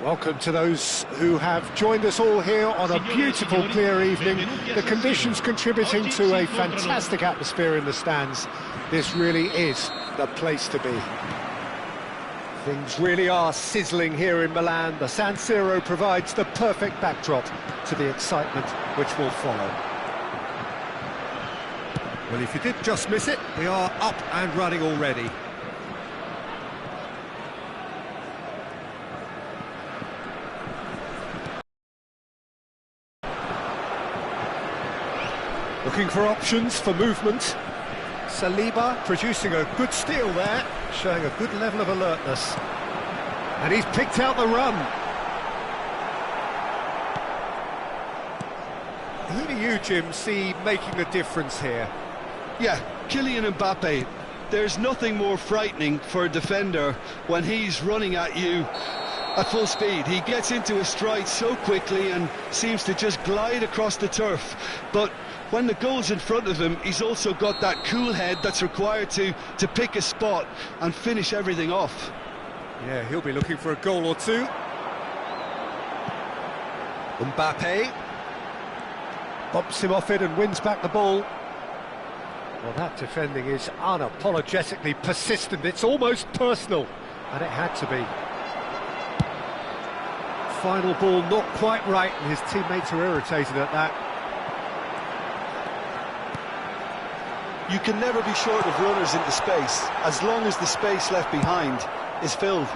Welcome to those who have joined us all here on a beautiful, clear evening. The conditions contributing to a fantastic atmosphere in the stands. This really is the place to be. Things really are sizzling here in Milan. The San Siro provides the perfect backdrop to the excitement which will follow. Well, if you did just miss it, we are up and running already. Looking for options for movement. Saliba producing a good steal there, showing a good level of alertness. And he's picked out the run. Who do you, Jim, see making the difference here? Yeah, Kylian Mbappe. There's nothing more frightening for a defender when he's running at you at full speed. He gets into a stride so quickly and seems to just glide across the turf. But when the goal's in front of him, he's also got that cool head that's required to pick a spot and finish everything off. Yeah, he'll be looking for a goal or two. Mbappe Bumps him off it and wins back the ball. Well, that defending is unapologetically persistent. It's almost personal, and it had to be. Final ball not quite right, and his teammates are irritated at that. You can never be short of runners into space, as long as the space left behind is filled.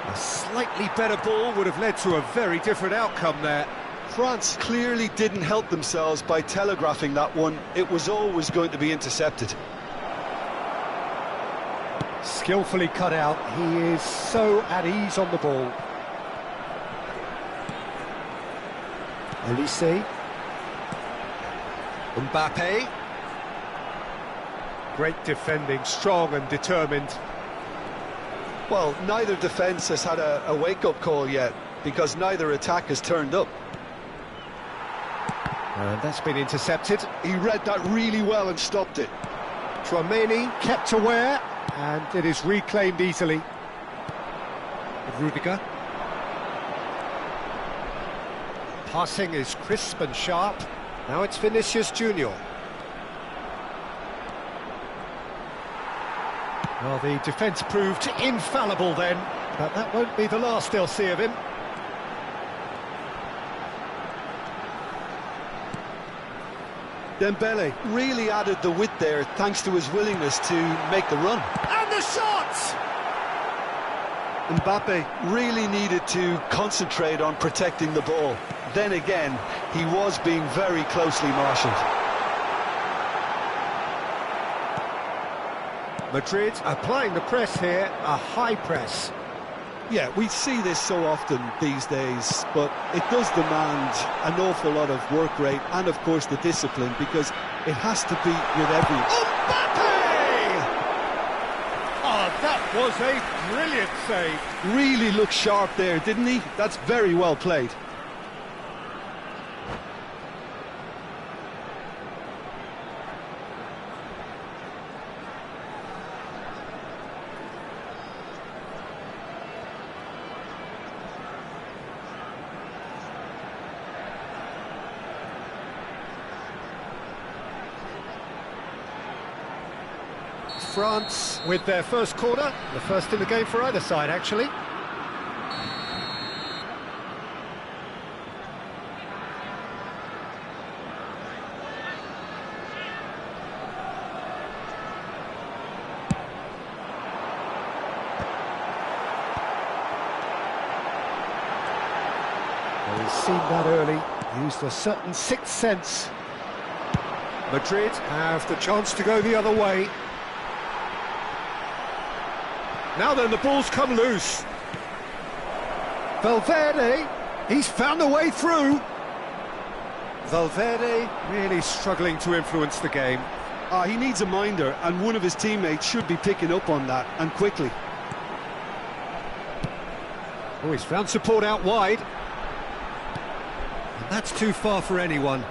A slightly better ball would have led to a very different outcome there. France clearly didn't help themselves by telegraphing that one. It was always going to be intercepted. Skillfully cut out. He is so at ease on the ball. Elise. Mbappe. Great defending, strong and determined. Well, neither defence has had a wake-up call yet, because neither attack has turned up. And that's been intercepted. He read that really well and stopped it. Tchouaméni kept aware, and it is reclaimed easily. Rudiger. Passing is crisp and sharp. Now it's Vinicius Junior. Well, the defence proved infallible then, but that won't be the last they'll see of him. Dembele really added the width there thanks to his willingness to make the run. And the shot! Mbappe really needed to concentrate on protecting the ball. Then again, he was being very closely marshalled. Madrid applying the press here, a high press. Yeah, we see this so often these days, but it does demand an awful lot of work rate and, of course, the discipline, because it has to be with every... Mbappe! Oh, that was a brilliant save. Really looked sharp there, didn't he? That's very well played. France with their first corner, the first in the game for either side, actually. Well, he's seen that early, used a certain sixth sense. Madrid have the chance to go the other way. Now then, the ball's come loose. Valverde, He's found a way through. Valverde really struggling to influence the game. He needs a minder, and one of his teammates should be picking up on that, and quickly. Oh, he's found support out wide. And that's too far for anyone.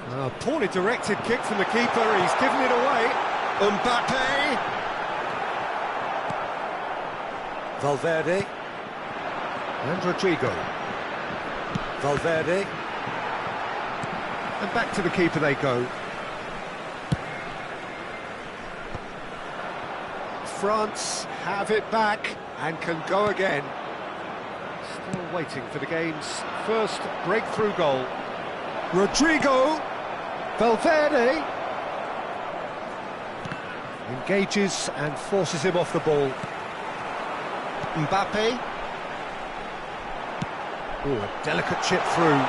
A poorly directed kick from the keeper, he's given it away. Mbappe! Valverde. And Rodrigo. Valverde. And back to the keeper they go. France have it back and can go again. Still waiting for the game's first breakthrough goal. Rodrigo! Valverde engages and forces him off the ball. Mbappe. Oh, a delicate chip through.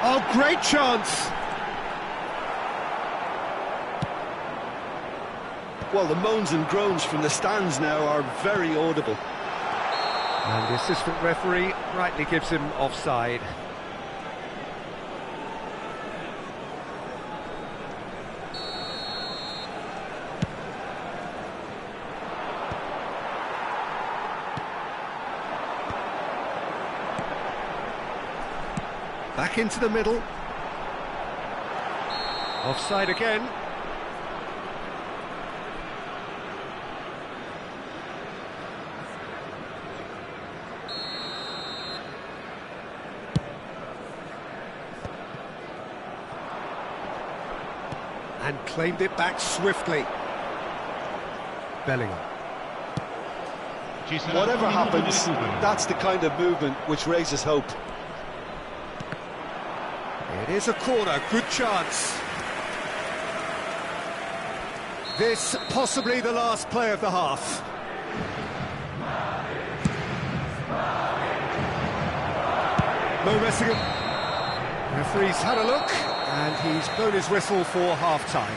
Oh, great chance! Well, the moans and groans from the stands now are very audible. And the assistant referee rightly gives him offside. Back into the middle. Offside again. And claimed it back swiftly. Bellingham. Whatever happens, that's the kind of movement which raises hope. It is a corner, good chance. This possibly the last play of the half. No messing it. Referee's had a look, and he's blown his whistle for half-time.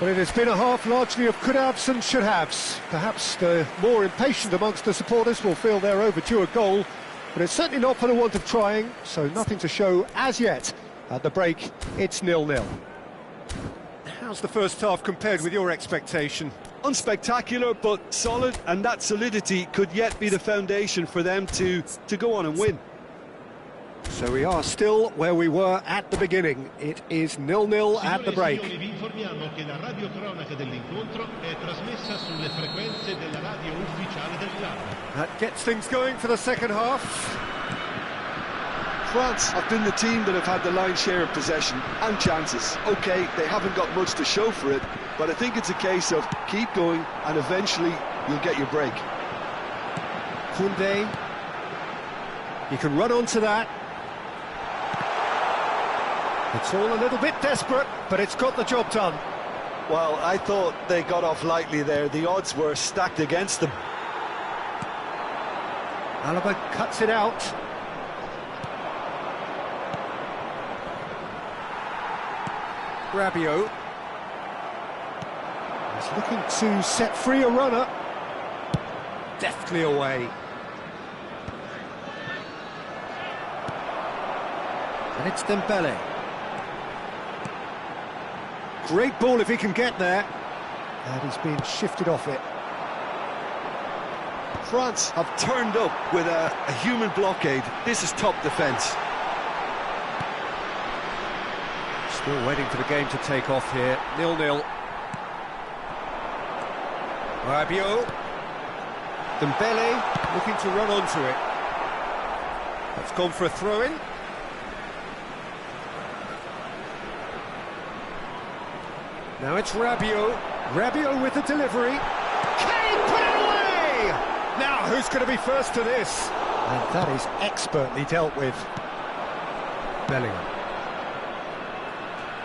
But it has been a half largely of could-haves and should-haves. Perhaps the more impatient amongst the supporters will feel they're overdue a goal, but it's certainly not for the want of trying, so nothing to show as yet. At the break, it's 0-0. How's the first half compared with your expectation? Unspectacular, but solid, and that solidity could yet be the foundation for them to go on and win. So we are still where we were at the beginning. It is 0-0 at the break. That gets things going for the second half. France have been the team that have had the lion's share of possession and chances. OK, they haven't got much to show for it, but I think it's a case of keep going and eventually you'll get your break. Koundé. He can run onto that. It's all a little bit desperate, but it's got the job done. Well, I thought they got off lightly there. The odds were stacked against them. Alaba cuts it out. Rabiot. He's looking to set free a runner. Deftly away. And it's Dembele. Great ball if he can get there. And he's been shifted off it. France have turned up with a human blockade. This is top defence. Still waiting for the game to take off here. 0-0. Rabiot. Dembele looking to run onto it. That's gone for a throw-in. Now it's Rabiot. Rabiot with the delivery. Can he put it away? Now, who's going to be first to this? And that is expertly dealt with. Bellingham.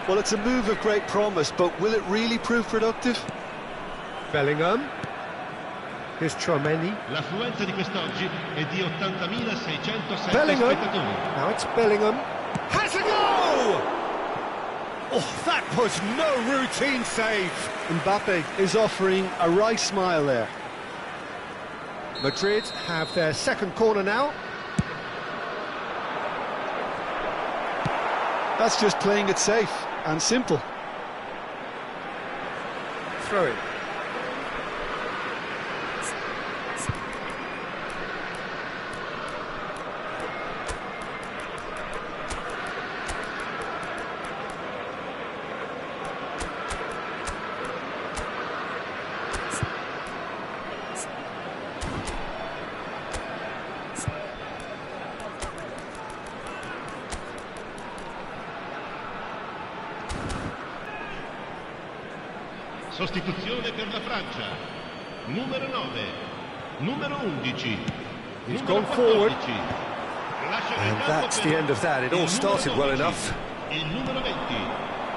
Well, it's a move of great promise, but will it really prove productive? Bellingham. Here's Tchouaméni. L'affluenza di quest'oggi è di 80.607 Bellingham. spettatori. Now it's Bellingham. Has a go! Oh, that was no routine save. Mbappe is offering a wry smile there. Madrid have their second corner now. That's just playing it safe and simple. Throw it. Sostituzione per la Francia. Numero 9, numero 11. He's numero gone forward. 14. Lascia il And campo that's per the end of that. It all il started numero well 12, enough. Il numero 20,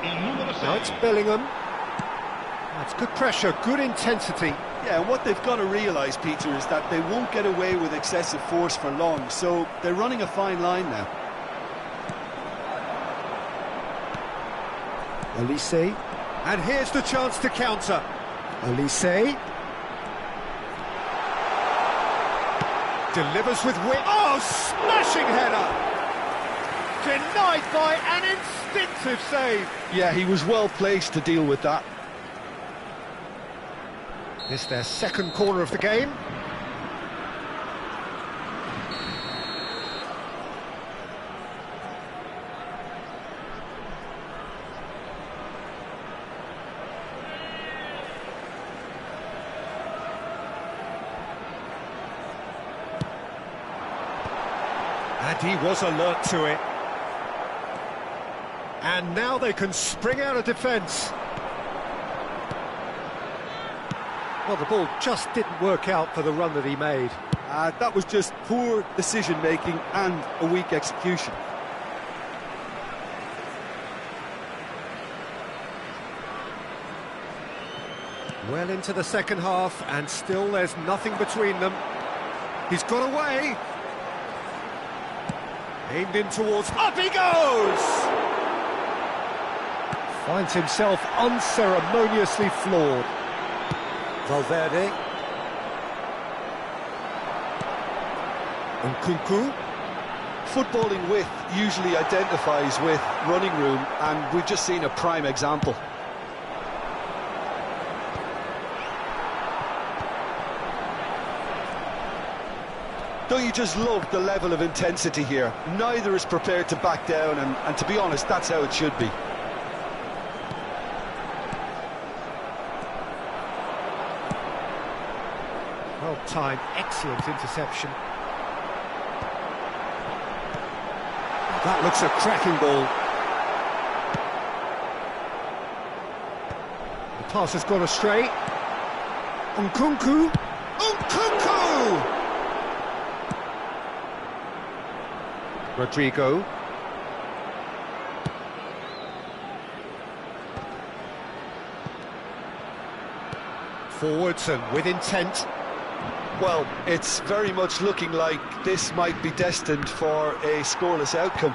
il numero 6. Now it's Bellingham. That's good pressure, good intensity. Yeah, and what they've got to realise, Peter, is that they won't get away with excessive force for long, so they're running a fine line now. Olise. And here's the chance to counter. Olise. Delivers with wit. Oh, smashing header! Denied by an instinctive save. Yeah, he was well placed to deal with that. It's their second corner of the game. And he was alert to it. And now they can spring out of defence. Well, the ball just didn't work out for the run that he made. That was just poor decision-making and a weak execution. Well into the second half, and still there's nothing between them. He's got away. Aimed in towards... Up he goes! Finds himself unceremoniously floored. Valverde. Nkunku. Footballing width usually identifies with running room, and we've just seen a prime example. Don't you just love the level of intensity here? Neither is prepared to back down, and to be honest, that's how it should be. Well-timed, excellent interception. That looks a cracking ball. The pass has gone astray. Nkunku. Nkunku! Rodrigo. Forwards and with intent. Well, it's very much looking like this might be destined for a scoreless outcome.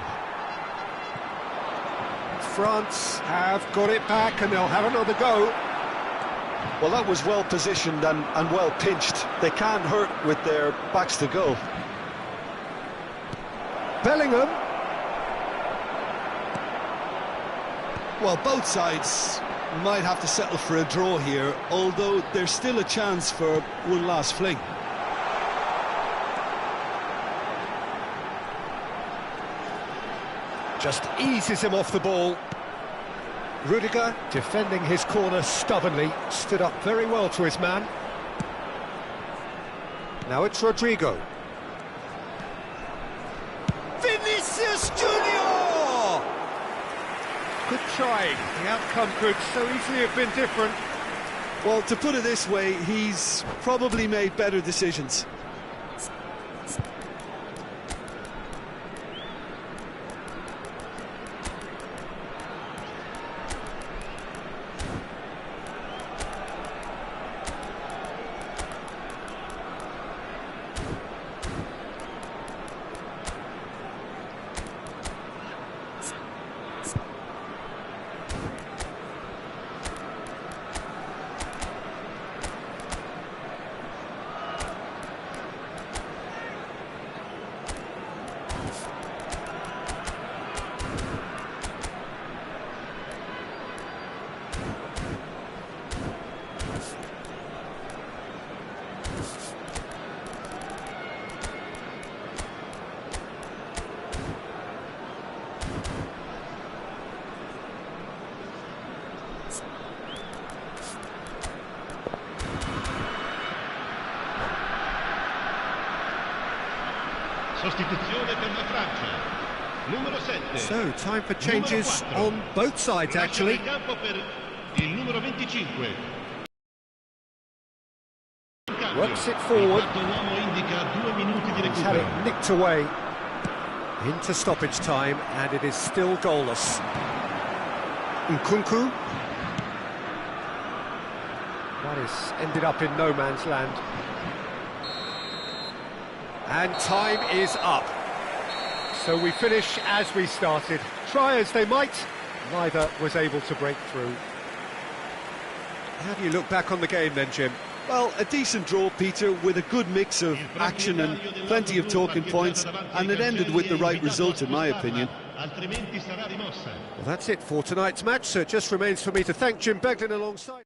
France have got it back and they'll have another go. Well, that was well positioned and well pinched. They can't hurt with their backs to goal. Bellingham. Well, both sides might have to settle for a draw here, although there's still a chance for one last fling. Just eases him off the ball. Rudiger, defending his corner stubbornly, stood up very well to his man. Now it's Rodrigo. Vinicius Junior! Good trying. The outcome could so easily have been different. Well, to put it this way, he's probably made better decisions. Sostituzione per la Francia. Numero 7. So, time for changes on both sides, actually. Lascia il campo per il numero 25. Works it forward. Il quarto uomo indica 2 minuti di He's had recupero. it nicked away into stoppage time, and it is still goalless. Nkunku. That has ended up in no man's land. And time is up. So we finish as we started. Try as they might, neither was able to break through. How do you look back on the game then, Jim? Well, a decent draw, Peter, with a good mix of action and plenty of talking points, and it ended with the right result, in my opinion. Well, that's it for tonight's match, so it just remains for me to thank Jim Beglin alongside.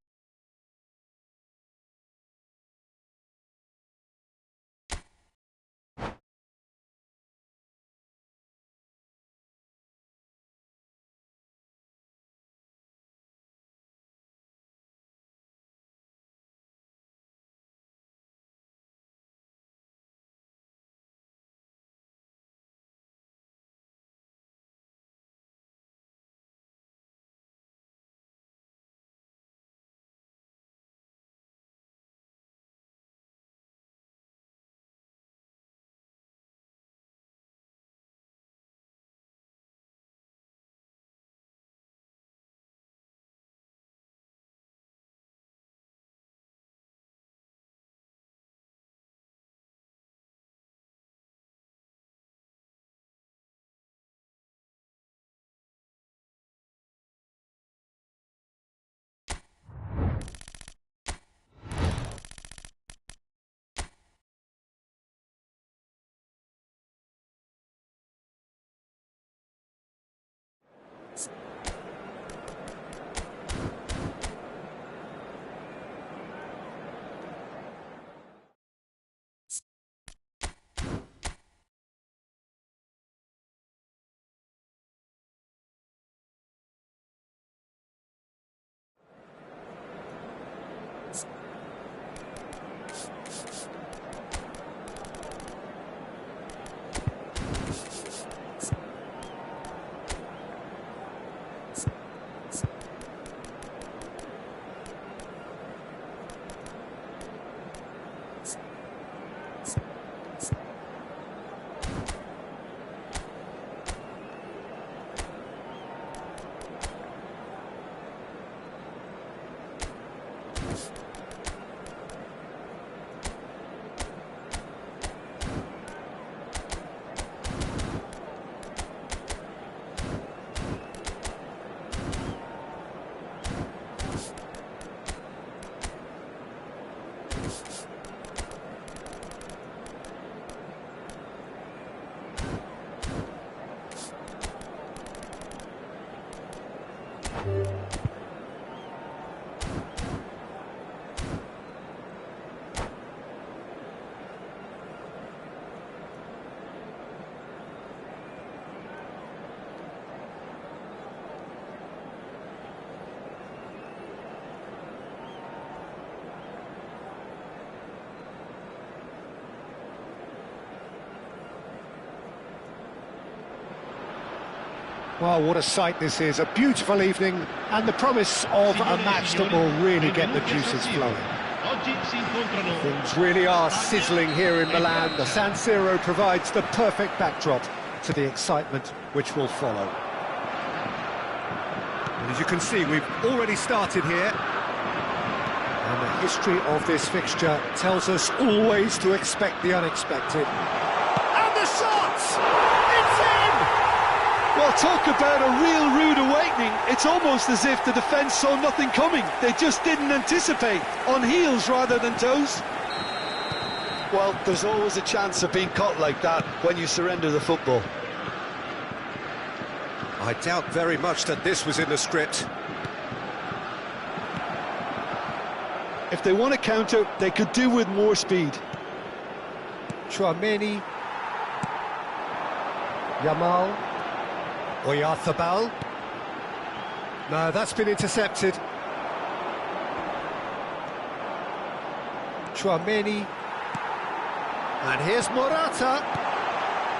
Well, what a sight this is, a beautiful evening, and the promise of a match that will really get the juices flowing. Things really are sizzling here in Milan. The San Siro provides the perfect backdrop to the excitement which will follow. And as you can see, we've already started here. And the history of this fixture tells us always to expect the unexpected. And the shot! It's in! Well, talk about a real rude awakening. It's almost as if the defence saw nothing coming. They just didn't anticipate, on heels rather than toes. Well, there's always a chance of being caught like that when you surrender the football. I doubt very much that this was in the script. If they want to counter, they could do with more speed. Chouameni. Yamal. Oyarzabal. No, that's been intercepted. Chouameni. And here's Morata.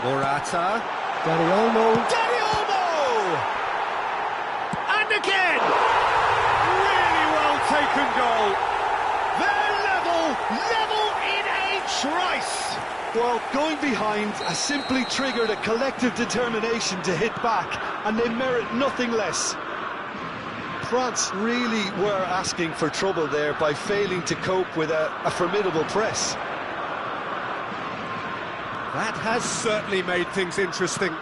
Morata. Dani Olmo. Dani Olmo! And again! Really well taken goal. They're level in a trice. Well, going behind has simply triggered a collective determination to hit back, and they merit nothing less. France really were asking for trouble there by failing to cope with a formidable press. That has certainly made things interesting.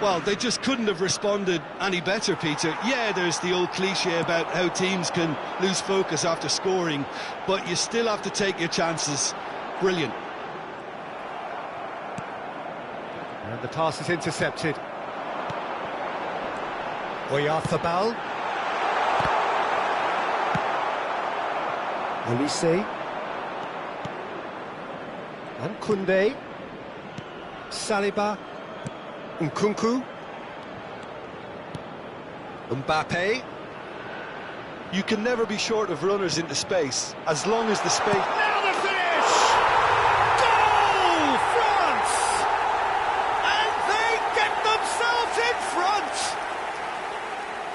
Well, they just couldn't have responded any better, Peter. Yeah, there's the old cliche about how teams can lose focus after scoring, but you still have to take your chances. Brilliant. And the pass is intercepted. Oyarzabal. Olise. And Koundé. Saliba. Nkunku. Mbappe. You can never be short of runners into space, as long as the space... Now the finish! Goal, France! And they get themselves in front!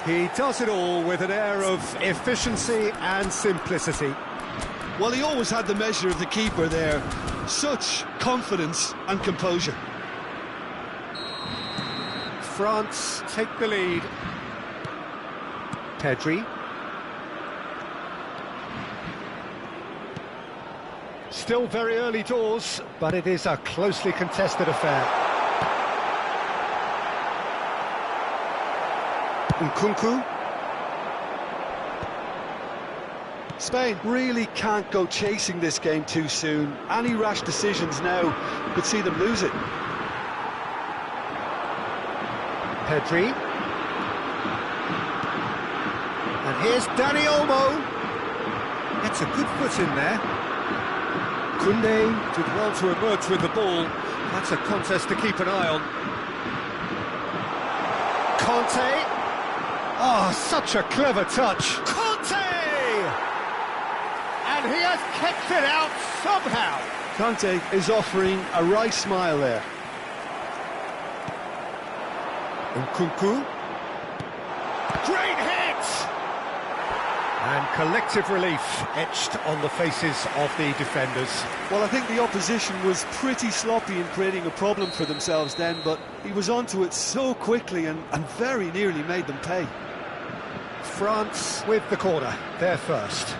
He does it all with an air of efficiency and simplicity. Well, he always had the measure of the keeper there. Such confidence and composure. France take the lead. Pedri. Still very early doors, but it is a closely contested affair. Nkunku. Spain really can't go chasing this game too soon. Any rash decisions now could see them lose it. Pedri. And here's Dani Olmo. Gets a good foot in there. Koundé did well to emerge with the ball. That's a contest to keep an eye on. Conte. Oh, such a clever touch. Conte! And he has kept it out somehow. Conte is offering a wry smile there. Nkunku. Great hit! And collective relief etched on the faces of the defenders. Well, I think the opposition was pretty sloppy in creating a problem for themselves then, but he was onto it so quickly and very nearly made them pay. France with the corner, they're first.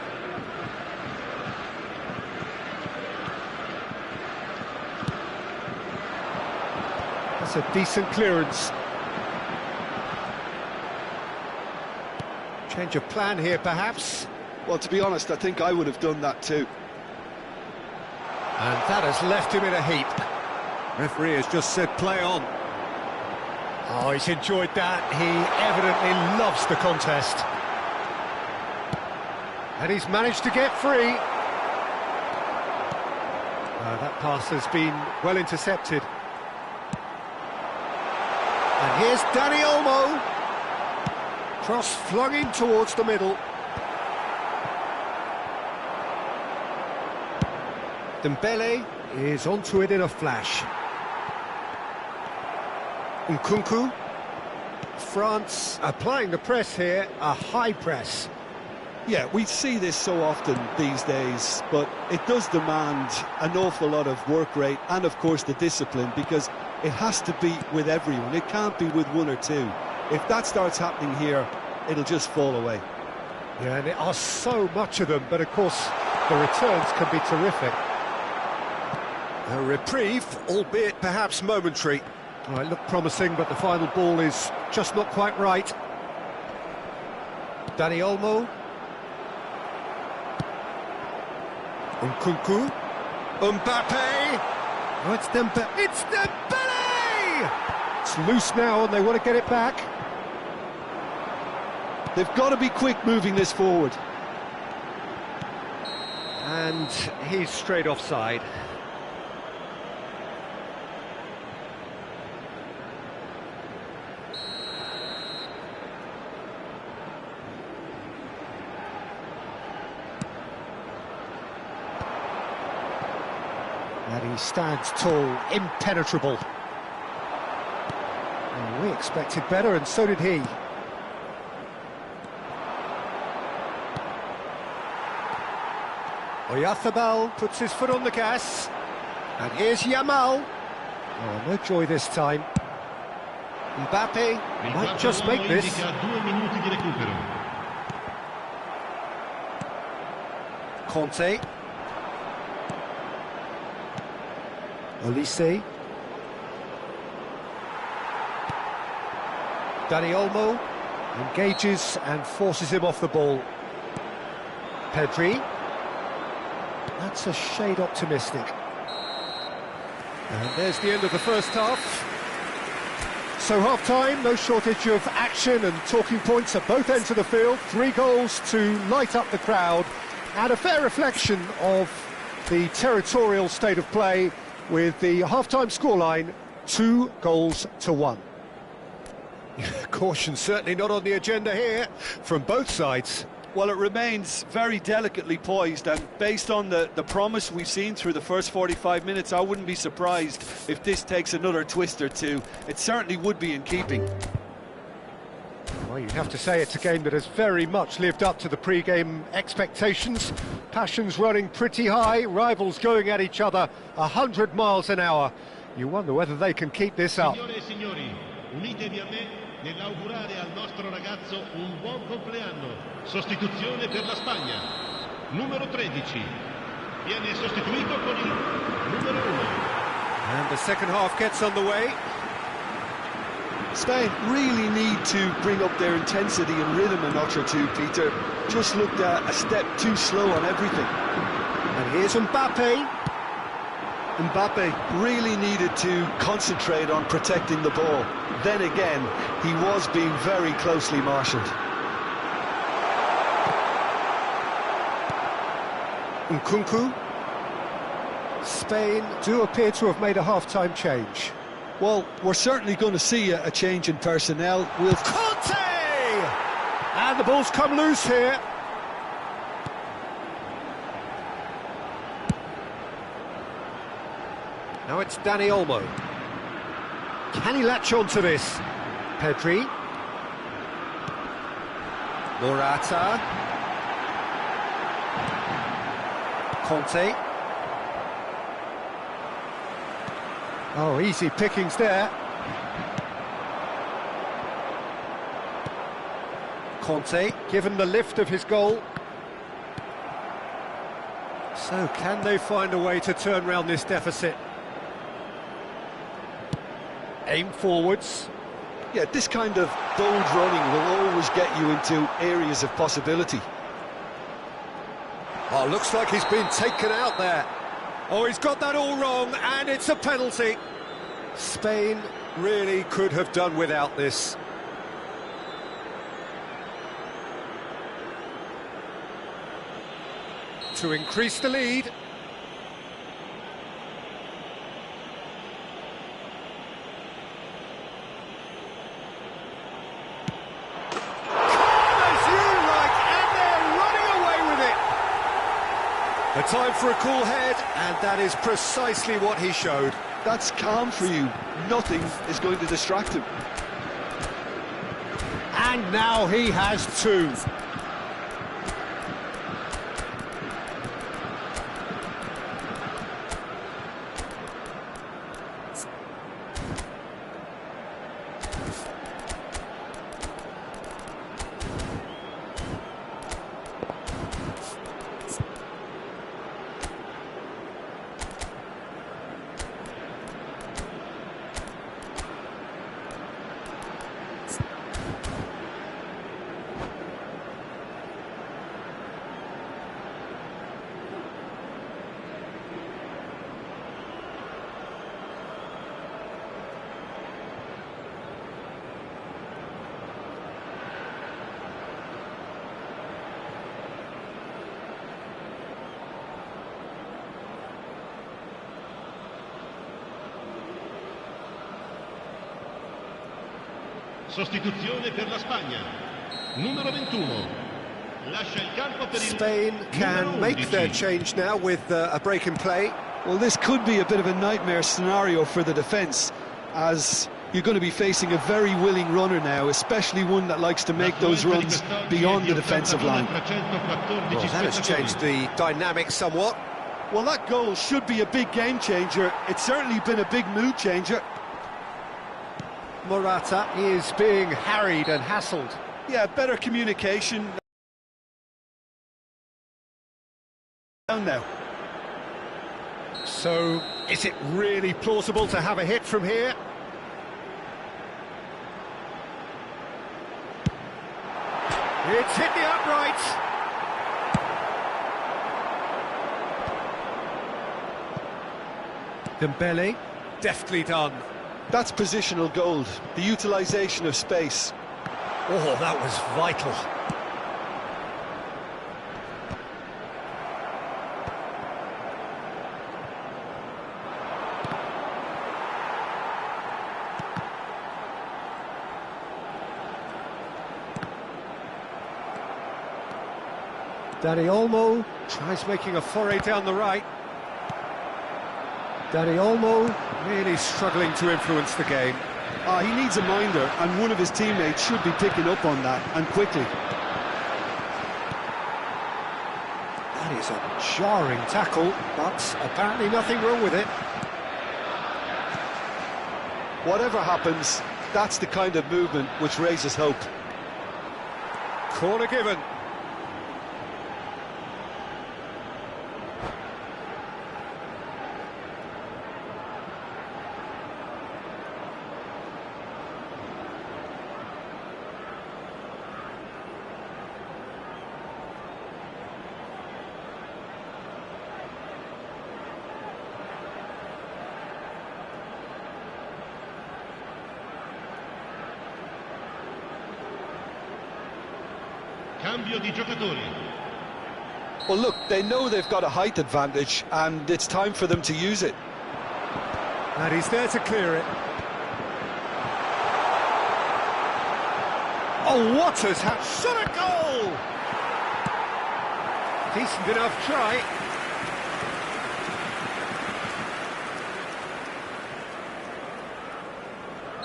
That's a decent clearance. Change of plan here, perhaps. Well, to be honest, I think I would have done that too. And that has left him in a heap. Referee has just said play on. Oh, he's enjoyed that. He evidently loves the contest. And he's managed to get free. That pass has been well intercepted. And here's Dani Olmo. Cross flung in towards the middle. Dembele is onto it in a flash. Nkunku. France applying the press here, a high press. Yeah, we see this so often these days, but it does demand an awful lot of work rate and, of course, the discipline, because it has to be with everyone. It can't be with one or two. If that starts happening here, it'll just fall away. Yeah, and there are so much of them, but of course the returns can be terrific. A reprieve, albeit perhaps momentary. Well, it looked promising, but the final ball is just not quite right. Dani Olmo. Nkunku. Mbappe. Oh, it's Dembele. It's Dembele! It's loose now, and they want to get it back. They've got to be quick moving this forward. And he's straight offside. And he stands tall, impenetrable. Well, we expected better, and so did he. Oyarzabal puts his foot on the gas. And here's Yamal. Oh, no joy this time. Mbappe might just make this. 2 minuti di recupero. Conte. Olise. Dani Olmo engages and forces him off the ball. Pedri. That's a shade optimistic. And there's the end of the first half. So half-time, no shortage of action and talking points at both ends of the field. 3 goals to light up the crowd, and a fair reflection of the territorial state of play, with the half-time scoreline 2-1. Caution certainly not on the agenda here from both sides. Well, it remains very delicately poised, and based on the promise we've seen through the first 45 minutes, I wouldn't be surprised if this takes another twist or two. It certainly would be in keeping. Well, you'd have to say it's a game that has very much lived up to the pre-game expectations. Passions running pretty high, rivals going at each other 100 miles an hour. You wonder whether they can keep this up. Signore e signori, unitevi a me nell'augurare al nostro ragazzo un buon compleanno. Sostituzione per la Spagna. Numero 13. Viene sostituito con il numero 1. And the second half gets underway. Spain really need to bring up their intensity and rhythm a notch or two, Peter. Just looked a step too slow on everything. And here's Mbappe. Mbappe really needed to concentrate on protecting the ball. Then again, he was being very closely marshalled. Nkunku. Spain do appear to have made a half-time change. Well, we're certainly going to see a change in personnel. Conte! And the ball's come loose here. Now it's Dani Olmo. Can he latch on to this? Pedri. Morata. Conte. Oh, easy pickings there. Conte, given the lift of his goal. So, can they find a way to turn round this deficit? Aim forwards. Yeah, this kind of bold running will always get you into areas of possibility. Oh, looks like he's been taken out there. Oh, he's got that all wrong, and it's a penalty. Spain really could have done without this. To increase the lead. A time for a cool head, and that is precisely what he showed. That's calm for you. Nothing is going to distract him. And now he has two. Sostituzione per la Spagna. Numero 21. Lascia il campo per il Spain can make their change now with a break in play. Well, this could be a bit of a nightmare scenario for the defence, as you're going to be facing a very willing runner now, especially one that likes to make those runs beyond the defensive line. Well, that has changed the dynamic somewhat. Well, that goal should be a big game changer. It's certainly been a big mood changer. Morata is being harried and hassled. Yeah, better communication. Down now. So, is it really plausible to have a hit from here? It's hit the uprights. Dembele, Deftly done. That's positional gold, the utilisation of space. Oh, that was vital. Dani Olmo tries making a foray down the right. Dani Olmo really struggling to influence the game. He needs a minder, and one of his teammates should be picking up on that, and quickly. That is a jarring tackle, but apparently nothing wrong with it. Whatever happens, that's the kind of movement which raises hope. Corner given. Cambio di giocatori. Well, look, they know they've got a height advantage, and it's time for them to use it. And he's there to clear it. Oh, what has happened? Shot a goal! Decent enough try.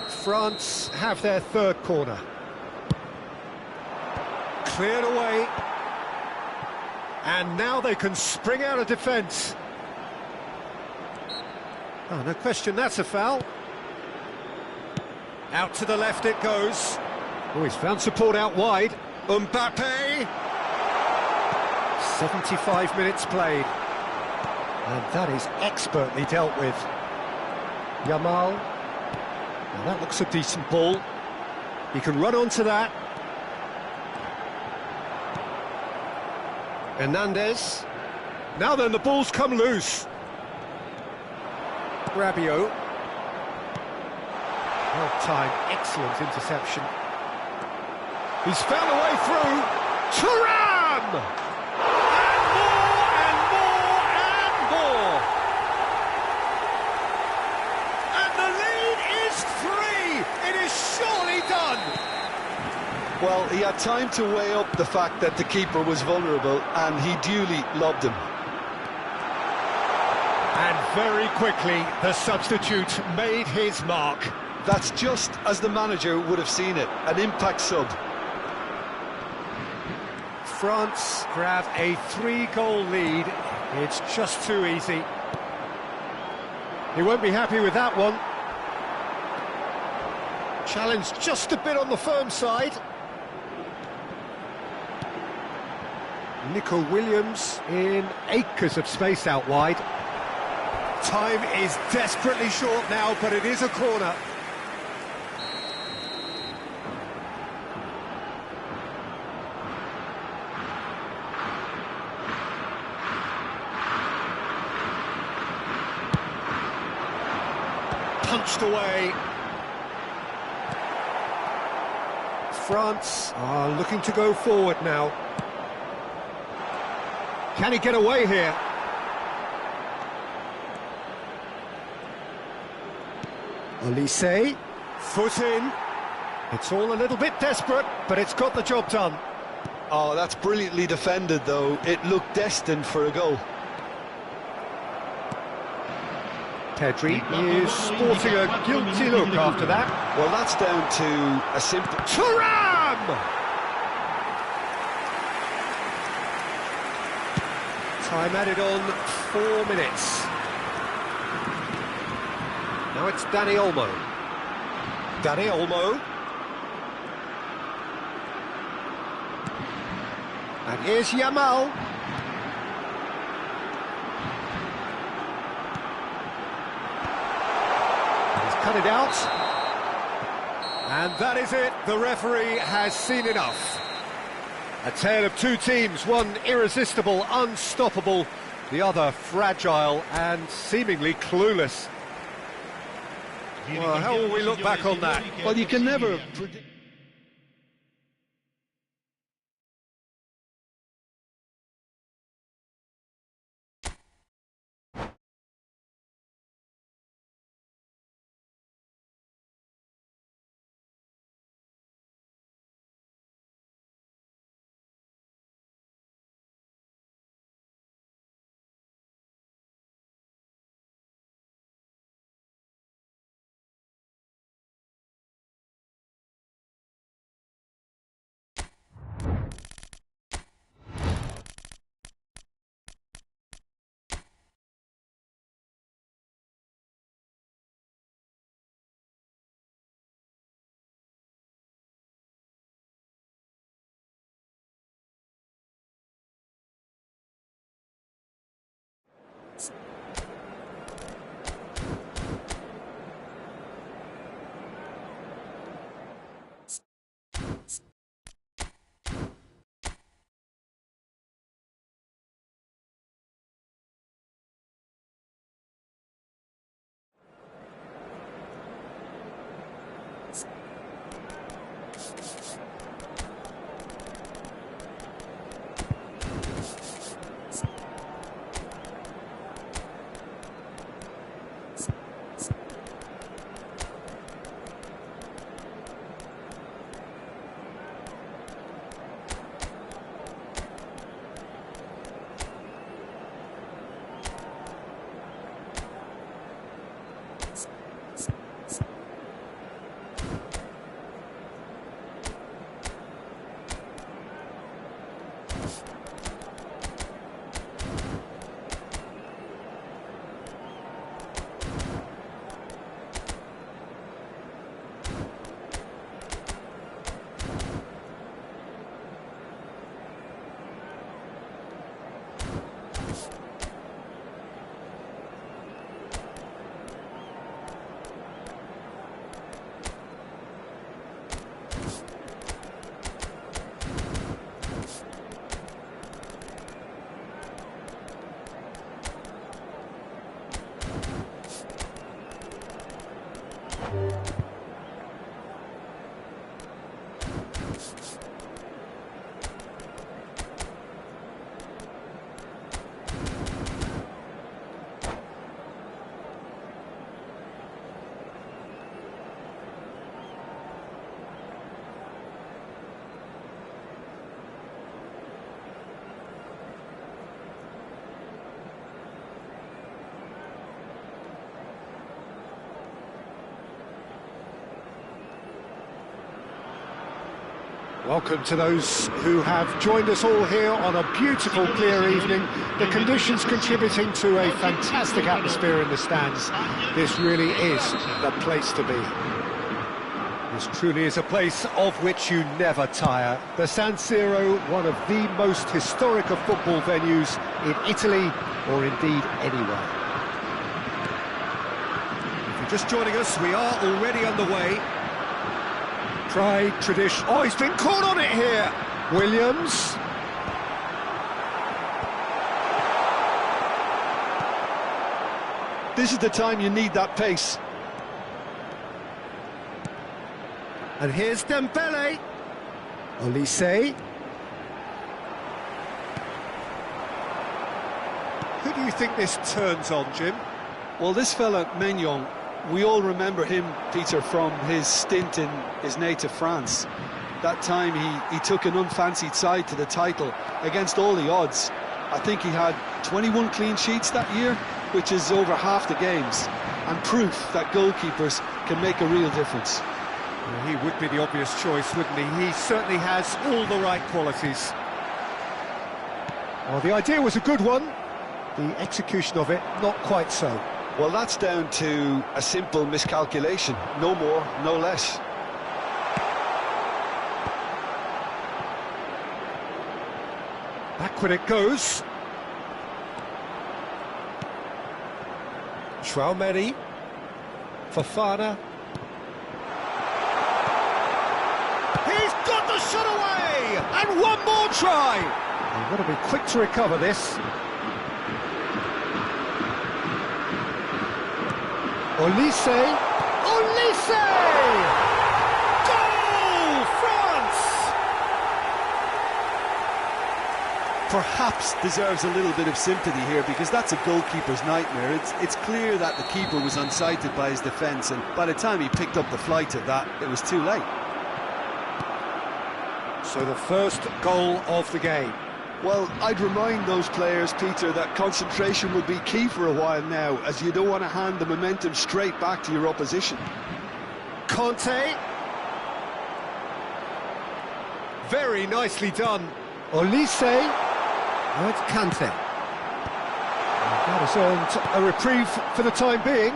France have their third corner. Cleared away. And now they can spring out of defence. Oh, no question, that's a foul. Out to the left it goes. Oh, he's found support out wide. Mbappe. 75 minutes played. And that is expertly dealt with. Yamal. Now that looks a decent ball. He can run onto that. Hernandez. Now then, the ball's come loose. Rabiot. Well timed, excellent interception. He's found a way through. Thuram! And more and more. And the lead is 3. It is surely done. Well, he had time to weigh up the fact that the keeper was vulnerable, and he duly lobbed him. And very quickly, the substitute made his mark. That's just as the manager would have seen it, an impact sub. France grab a 3-goal lead. It's just too easy. He won't be happy with that one. Challenge just a bit on the firm side. Nico Williams in acres of space out wide. Time is desperately short now, but it is a corner. Punched away. France are looking to go forward now. Can he get away here? Olise, foot in. It's all a little bit desperate, but it's got the job done. Oh, that's brilliantly defended, though. It looked destined for a goal. Pedri is sporting a guilty look after that. Well, that's down to a simple... Thuram! Time added on 4 minutes. Now it's Dani Olmo. Dani Olmo. And here's Yamal. He's cut it out. And that is it. The referee has seen enough. A tale of two teams, one irresistible, unstoppable, the other fragile and seemingly clueless. Well, how will we look back on that? Well, you can never predict... Welcome to those who have joined us all here on a beautiful, clear evening. The conditions contributing to a fantastic atmosphere in the stands. This really is the place to be. This truly is a place of which you never tire. The San Siro, one of the most historic of football venues in Italy, or indeed anywhere. If you're just joining us, we are already underway. Pride, tradition. Oh, he's been caught on it here. Williams. This is the time you need that pace. And here's Dembele. Olise. Who do you think this turns on, Jim? Well, this fella, Maignan, we all remember him, Peter, from his stint in his native France. That time he took an unfancied side to the title against all the odds. I think he had 21 clean sheets that year, which is over half the games, and proof that goalkeepers can make a real difference. Well, he would be the obvious choice, wouldn't he? He certainly has all the right qualities. Well, the idea was a good one. The execution of it, not quite so. Well, that's down to a simple miscalculation. No more, no less. Backward it goes. Traumeni. Fofana. He's got the shot away! And one more try! You've got to be quick to recover this. Olise. Olise! Goal! France! Perhaps deserves a little bit of sympathy here, because that's a goalkeeper's nightmare. It's clear that the keeper was unsighted by his defence, and by the time he picked up the flight of that, it was too late. So the first goal of the game. Well, I'd remind those players, Peter, that concentration will be key for a while now, as you don't want to hand the momentum straight back to your opposition. Conte. Very nicely done. Olise. Now it's Kante. That has earned a reprieve for the time being.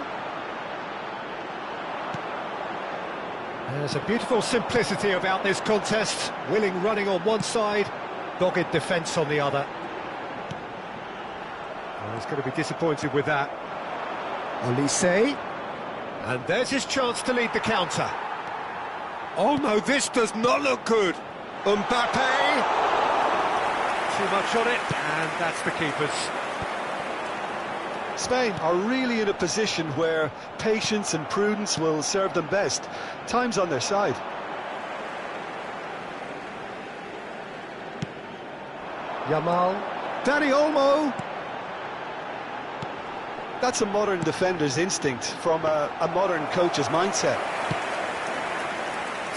There's a beautiful simplicity about this contest. Willing running on one side, dogged defence on the other. Well, he's going to be disappointed with that. Olise. And there's his chance to lead the counter. Oh no, this does not look good. Mbappe. Too much on it, and that's the keeper's. Spain are really in a position where patience and prudence will serve them best. Time's on their side. Yamal. Dani Olmo. That's a modern defender's instinct from a modern coach's mindset.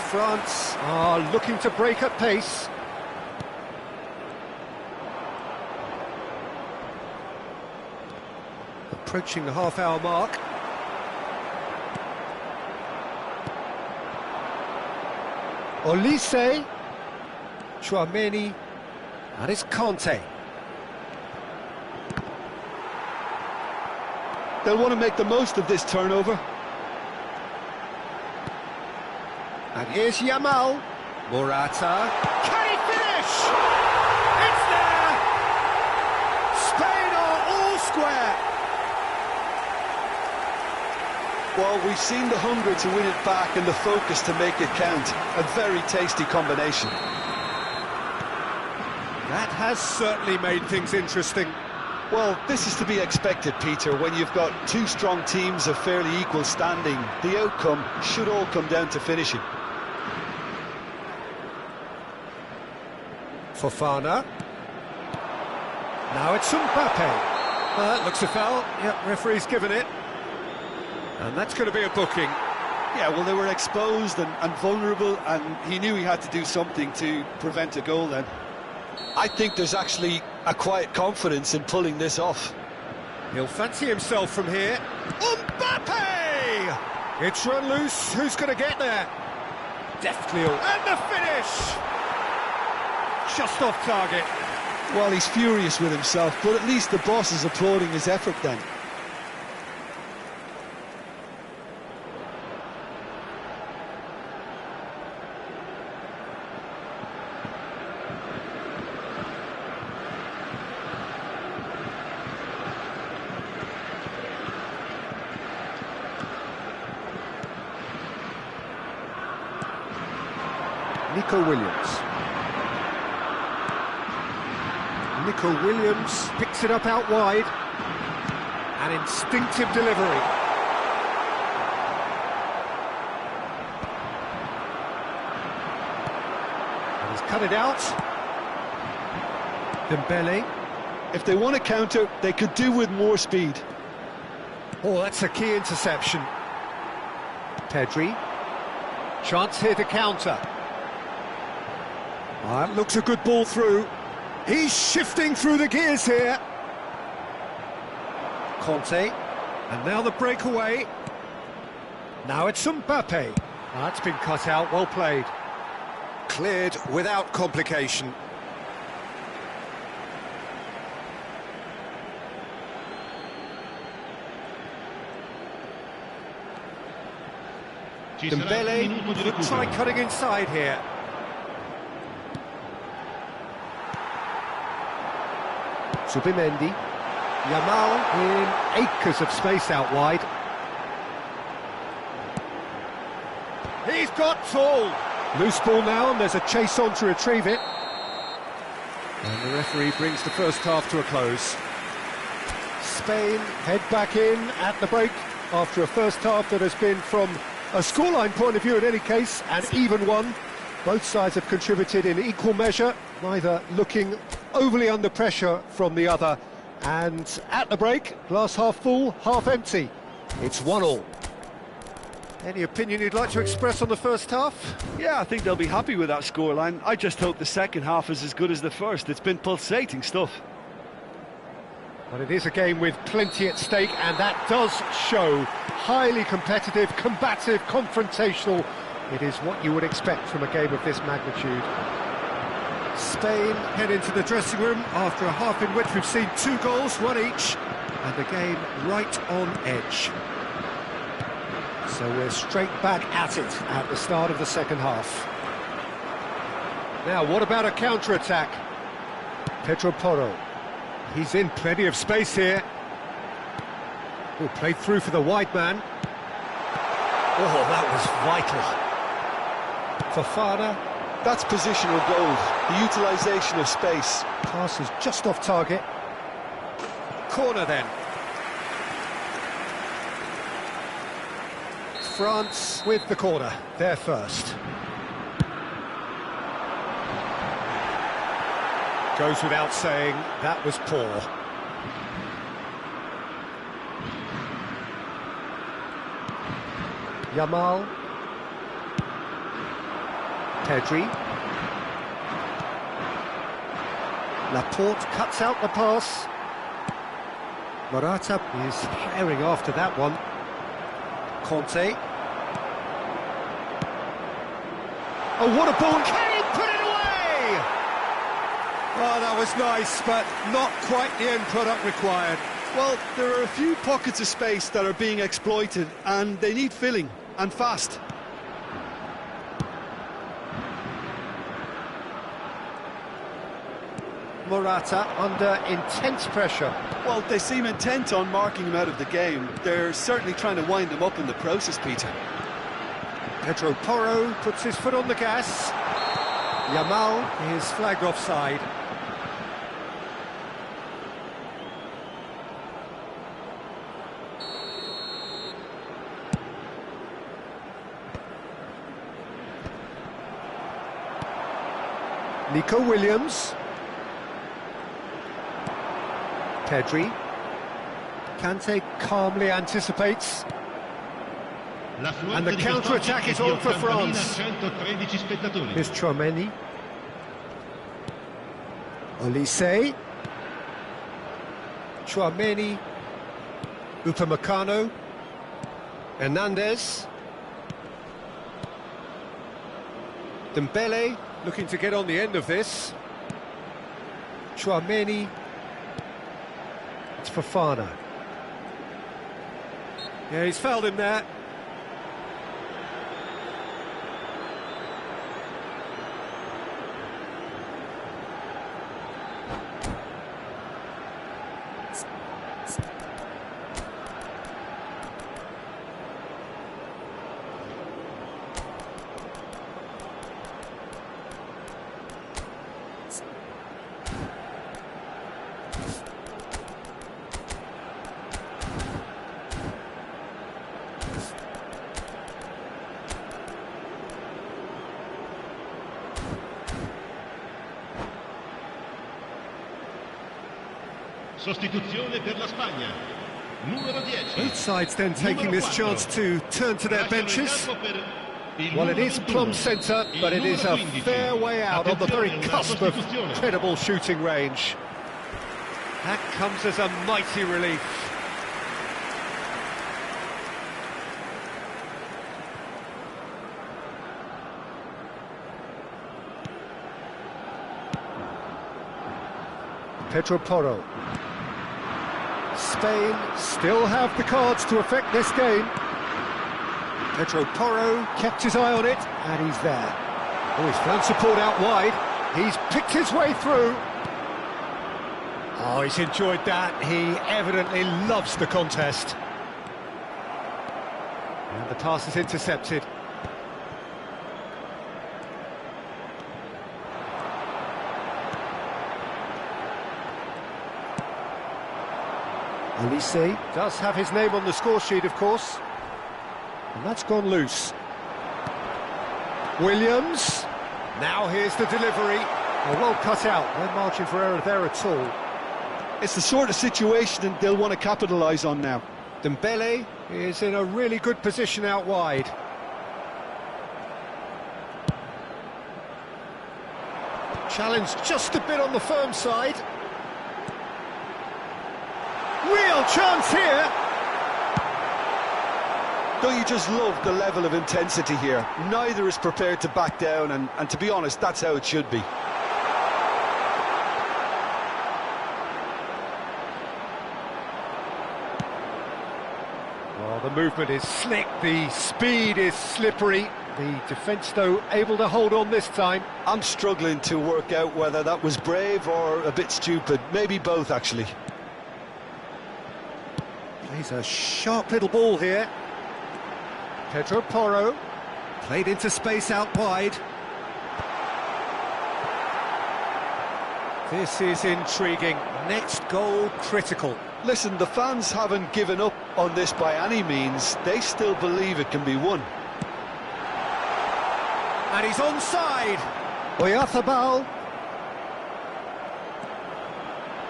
France are looking to break at pace. Approaching the half-hour mark. Olise. Traumeni. And it's Conte. They'll want to make the most of this turnover. And here's Yamal. Morata. Can he finish? It's there! Spain are all square. Well, we've seen the hunger to win it back and the focus to make it count. A very tasty combination. That has certainly made things interesting. Well, this is to be expected, Peter, when you've got two strong teams of fairly equal standing. The outcome should all come down to finishing. Fofana. Now it's Mbappe. Looks a foul. Yep, referee's given it. And that's going to be a booking. Yeah, well, they were exposed and vulnerable, and he knew he had to do something to prevent a goal then. I think there's actually a quiet confidence in pulling this off. He'll fancy himself from here. Mbappe! It's run loose. Who's going to get there? Deftly. And the finish! just off target. Well, he's furious with himself, but at least the boss is applauding his effort then. Nico Williams picks it up out wide. An instinctive delivery. And he's cut it out. Dembele. If they want to counter, they could do with more speed. Oh, that's a key interception. Pedri. Chance here to counter. That looks a good ball through. He's shifting through the gears here. Conte. And now the breakaway. Now it's Mbappe. That's been cut out, well played. Cleared without complication. Dembele could try cutting inside here. Subimendi. Yamal in acres of space out wide. He's got tall. Loose ball now, and there's a chase on to retrieve it. And the referee brings the first half to a close. Spain head back in at the break after a first half that has been, from a scoreline point of view in any case, an even one. Both sides have contributed in equal measure, neither looking overly under pressure from the other. And at the break, glass half full, half empty. It's 1-1. Any opinion you'd like to express on the first half? Yeah, I think they'll be happy with that scoreline. I just hope the second half is as good as the first. It's been pulsating stuff. But it is a game with plenty at stake, and that does show. Highly competitive, combative, confrontational. It is what you would expect from a game of this magnitude. Spain head into the dressing room after a half in which we've seen 2 goals, 1 each, and the game right on edge. So we're straight back at it at the start of the second half. Now, what about a counter-attack? Pedro Porro. He's in plenty of space here. Oh, played through for the wide man. Oh, that was vital. Fofana. That's positional gold, the utilisation of space. Pass is just off target. Corner then. France with the corner, they're first. Goes without saying, that was poor. Yamal. Pedri. Laporte cuts out the pass. Morata is herring after that one. Conte. Oh, what a ball! Can he put it away? Oh, that was nice, but not quite the end product required. Well, there are a few pockets of space that are being exploited, and they need filling, and fast. Morata under intense pressure. Well, they seem intent on marking him out of the game. They're certainly trying to wind him up in the process, Peter. Pedro Porro puts his foot on the gas. Yamal is flagged offside. Nico Williams. Pedri. Kante calmly anticipates. And the counter-attack is on for France. Here's Chouameni. Olise. Chouameni. Upamecano. Hernandez. Dembele looking to get on the end of this. Tchouameni. It's Fofana. Yeah, he's fouled him there. Sostituzione per la Spagna. Numero 10. Both sides then taking this chance to turn to their benches. Well, it is plumb centre, but it is a fair way out on the very cusp of credible shooting range. That comes as a mighty relief. Pedro Porro. Spain still have the cards to affect this game. Pedro Porro kept his eye on it, and he's there. Oh, he's found support out wide. He's picked his way through. Oh, he's enjoyed that. He evidently loves the contest. And the pass is intercepted. Olise does have his name on the score sheet, of course. And that's gone loose. Williams. Now here's the delivery. Oh, well cut out. No margin for error there at all. It's the sort of situation they'll want to capitalise on now. Dembele is in a really good position out wide. Challenged just a bit on the firm side. Real chance here. Don't you just love the level of intensity here? Neither is prepared to back down, and to be honest, that's how it should be. Well, the movement is slick, the speed is slippery. The defence, though, able to hold on this time. I'm struggling to work out whether that was brave or a bit stupid. Maybe both, actually. Plays a sharp little ball here. Pedro Porro, played into space out wide. This is intriguing. Next goal critical. Listen, the fans haven't given up on this by any means. They still believe it can be won. And he's onside. Oyarzabal.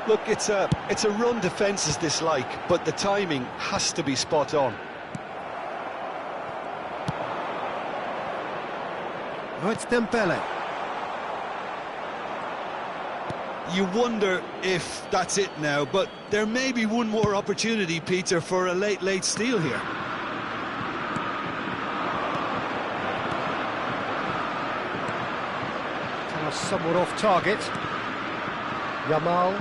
Look, it's a run defence is dislike, but the timing has to be spot on. Oh, it's Dembele. You wonder if that's it now, but there may be one more opportunity, Peter, for a late steal here. Somewhat off target. Yamal.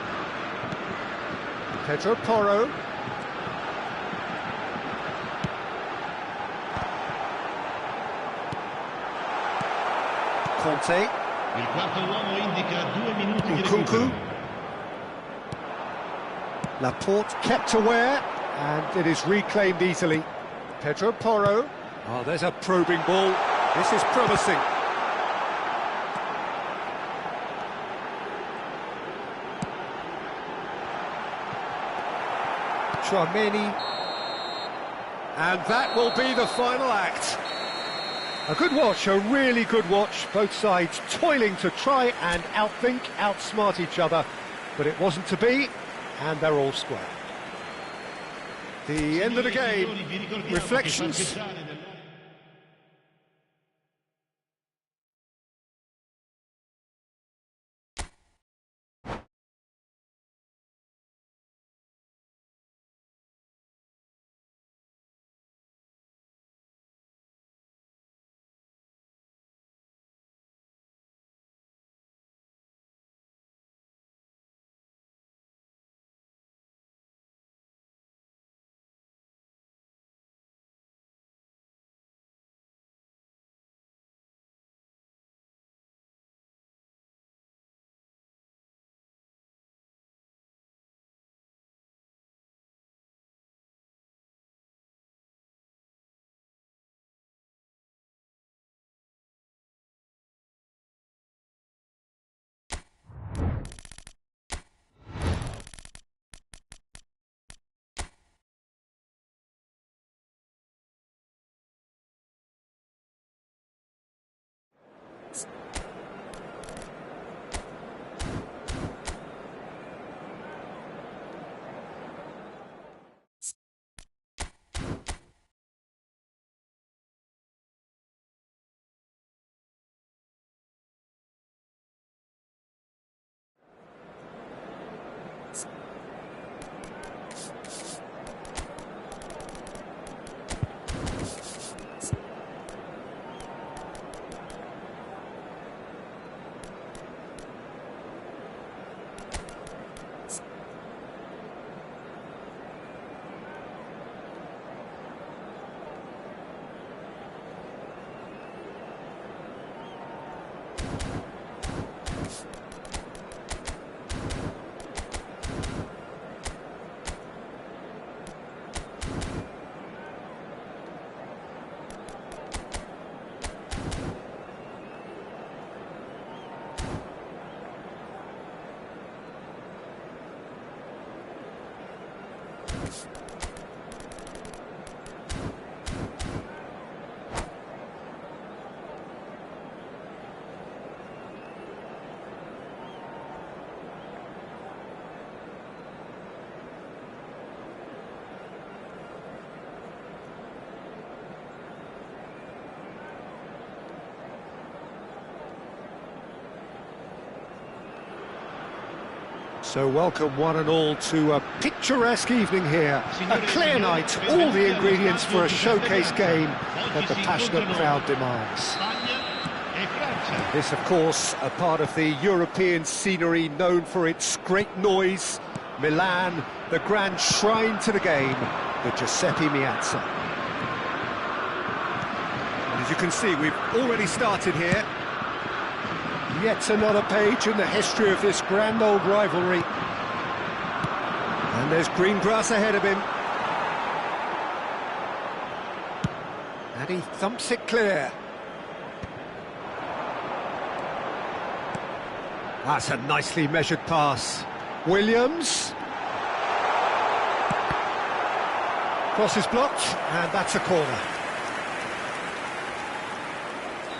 Pedro Porro. Conte. Il quarto uomo indica 2 minuti di Nkunku. recupero. Laporte kept aware, and it is reclaimed easily. Pedro Porro. Oh, there's a probing ball. This is promising. Tchouameni. And that will be the final act. A good watch, a really good watch. Both sides toiling to try and outthink, outsmart each other. But it wasn't to be, and they're all square. The end of the game. Reflections. So welcome one and all to a picturesque evening here, a clear night, all the ingredients for a showcase game that the passionate crowd demands. This, of course, a part of the European scenery known for its great noise. Milan, the grand shrine to the game, the Giuseppe Meazza. And as you can see, we've already started here. Yet another page in the history of this grand old rivalry. And there's green grass ahead of him. And he thumps it clear. That's a nicely measured pass. Williams. Cross is blocked, and that's a corner.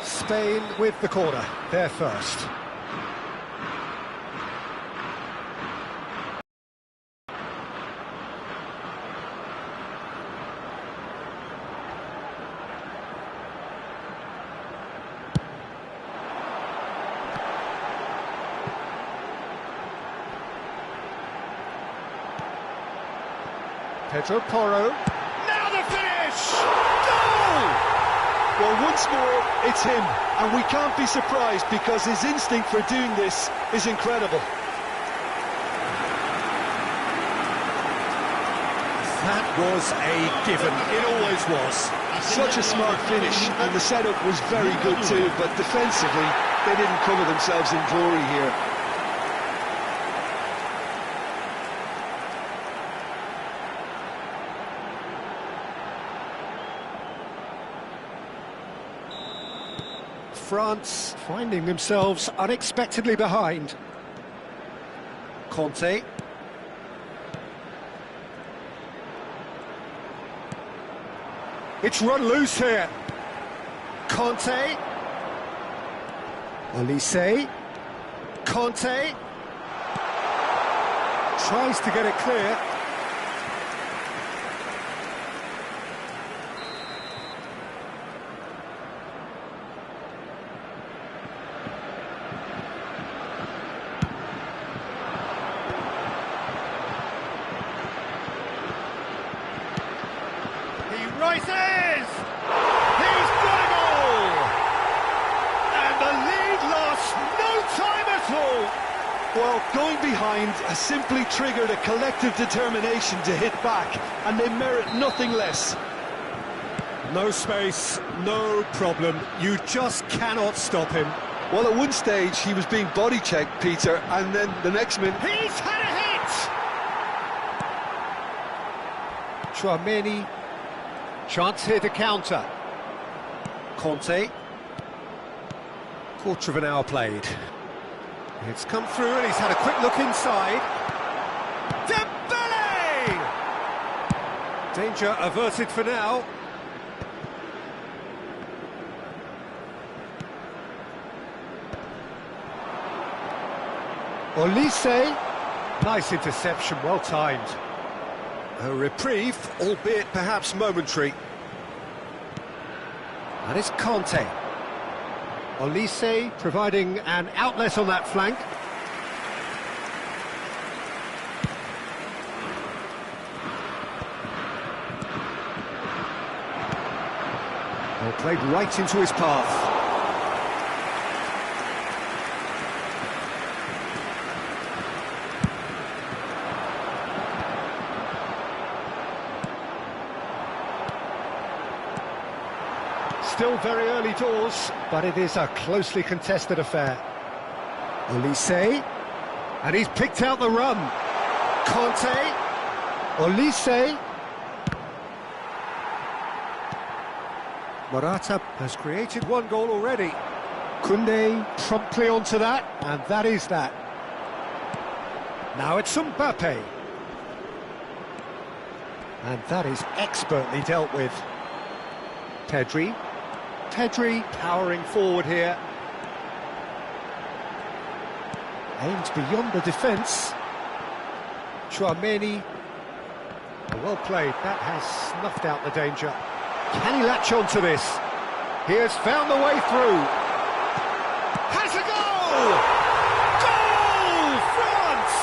Spain with the corner, they're first. Pedro Porro. Now the finish! Goal! Well, once more, it's him, and we can't be surprised because his instinct for doing this is incredible. That was a given, it always was. Such a smart finish, and the setup was very good too, but defensively, they didn't cover themselves in glory here. France finding themselves unexpectedly behind. Conte. It's run loose here. Conte. Olise. Conte. Tries to get it clear. Rises! He's got a goal! And the lead lost no time at all! Well, going behind has simply triggered a collective determination to hit back, and they merit nothing less. No space, no problem. You just cannot stop him. Well, at one stage, he was being body-checked, Peter, and then the next minute... He's had a hit! Chouameni. Chance here to counter. Conte. Quarter of an hour played. It's come through and he's had a quick look inside. Dembele! Danger averted for now. Olise. Nice interception, well timed. A reprieve, albeit perhaps momentary. And it's Conte. Olise providing an outlet on that flank. Well, played right into his path. Still very early doors, but it is a closely contested affair. Olise, and he's picked out the run. Conte, Olise. Morata has created one goal already. Koundé promptly onto that, and that is that. Now it's Mbappe. And that is expertly dealt with. Pedri powering forward here. Aims beyond the defence. Chouameni. Well played, that has snuffed out the danger. Can he latch on to this? He has found the way through. Has a goal! Goal! France!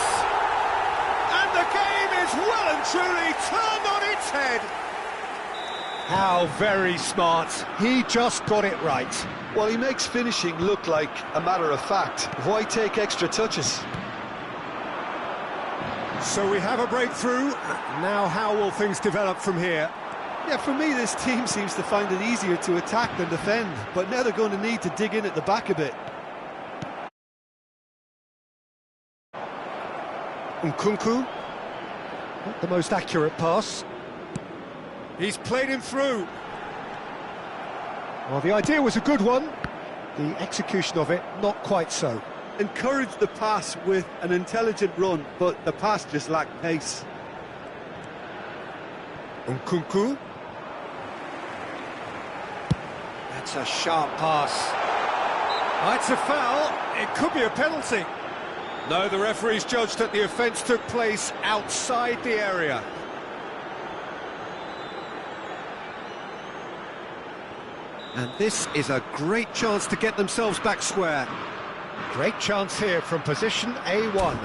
And the game is well and truly turned on its head. How very smart. He just got it right. Well, he makes finishing look like a matter of fact. Why take extra touches? So we have a breakthrough. Now how will things develop from here? Yeah, for me, this team seems to find it easier to attack than defend, but now they're going to need to dig in at the back a bit. Nkunku. Not the most accurate pass. He's played him through. Well, the idea was a good one. The execution of it, not quite so. Encouraged the pass with an intelligent run, but the pass just lacked pace. Nkunku. That's a sharp pass. It's a foul. It could be a penalty. No, the referee's judged that the offence took place outside the area. And this is a great chance to get themselves back square. Great chance here from position A1.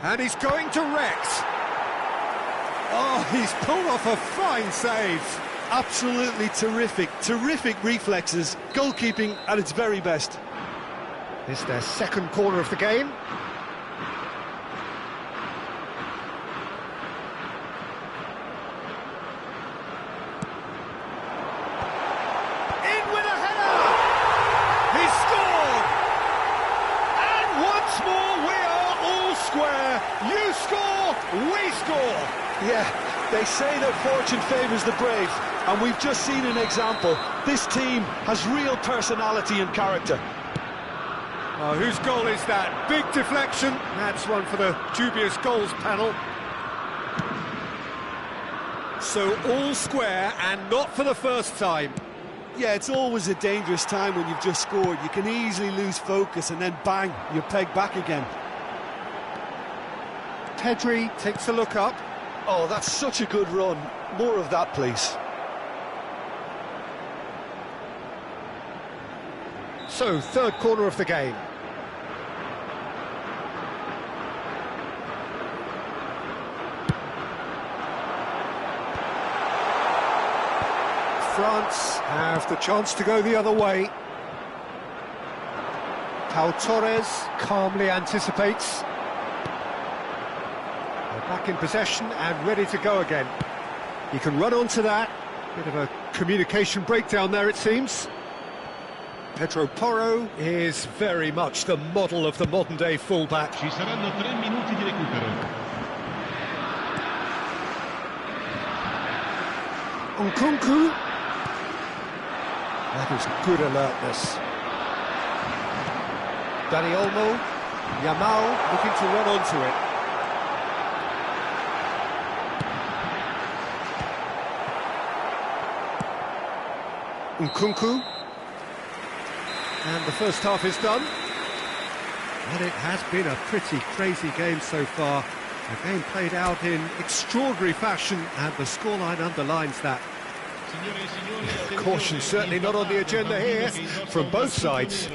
And he's going direct. Oh, he's pulled off a fine save. Absolutely terrific reflexes, goalkeeping at its very best. This is their second corner of the game. You score, we score! Yeah, they say that fortune favours the brave, and we've just seen an example. This team has real personality and character. Oh, whose goal is that? Big deflection. That's one for the dubious goals panel. So all square, and not for the first time. Yeah, it's always a dangerous time when you've just scored. You can easily lose focus, and then bang, you're pegged back again. Pedri takes a look up. Oh, that's such a good run. More of that, please. So, third corner of the game. France have the chance to go the other way. Pau Torres calmly anticipates. Back in possession and ready to go again. He can run onto that. Bit of a communication breakdown there, it seems. Pedro Porro is very much the model of the modern-day fullback. Ci saranno 3 minuti di recupero. Nkunku. That is good alertness. Dani Olmo. Yamal looking to run onto it. Nkunku. And the first half is done. And it has been a pretty crazy game so far. A game played out in extraordinary fashion, and the scoreline underlines that. Caution certainly not on the agenda here from both sides.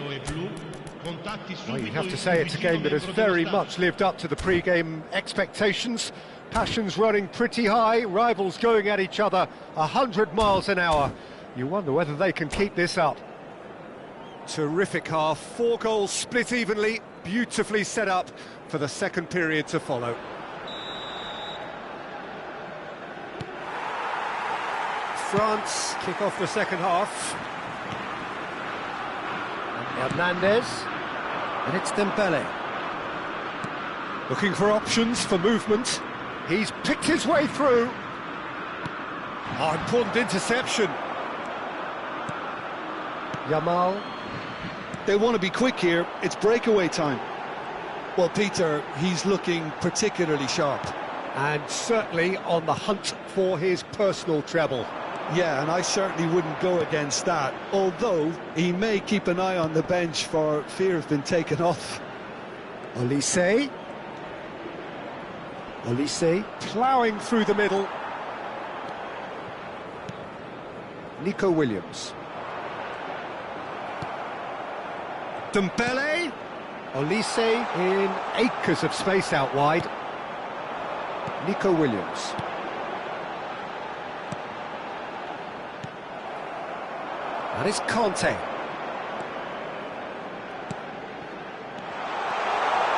Well, you have to say it's a game that has very much lived up to the pre-game expectations. Passions running pretty high, rivals going at each other 100 miles an hour. You wonder whether they can keep this up. Terrific half, 4 goals split evenly, beautifully set up for the second period to follow. France kick off the second half. Hernandez, and it's Dembele. Looking for options for movement. He's picked his way through. Oh, important interception. Yamal. They want to be quick here. It's breakaway time. Well, Peter, he's looking particularly sharp. And certainly on the hunt for his personal treble. Yeah, and I certainly wouldn't go against that, although he may keep an eye on the bench for fear of being taken off. Olise. Olise ploughing through the middle. Nico Williams. Dembele. Olise in acres of space out wide. Nico Williams. That is Conte.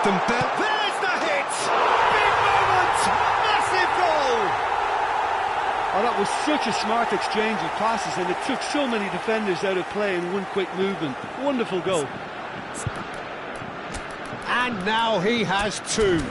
Dembele. There's the hit! Big moment! Massive goal! Oh, that was such a smart exchange of passes, and it took so many defenders out of play in one quick movement. Wonderful goal. And now he has two.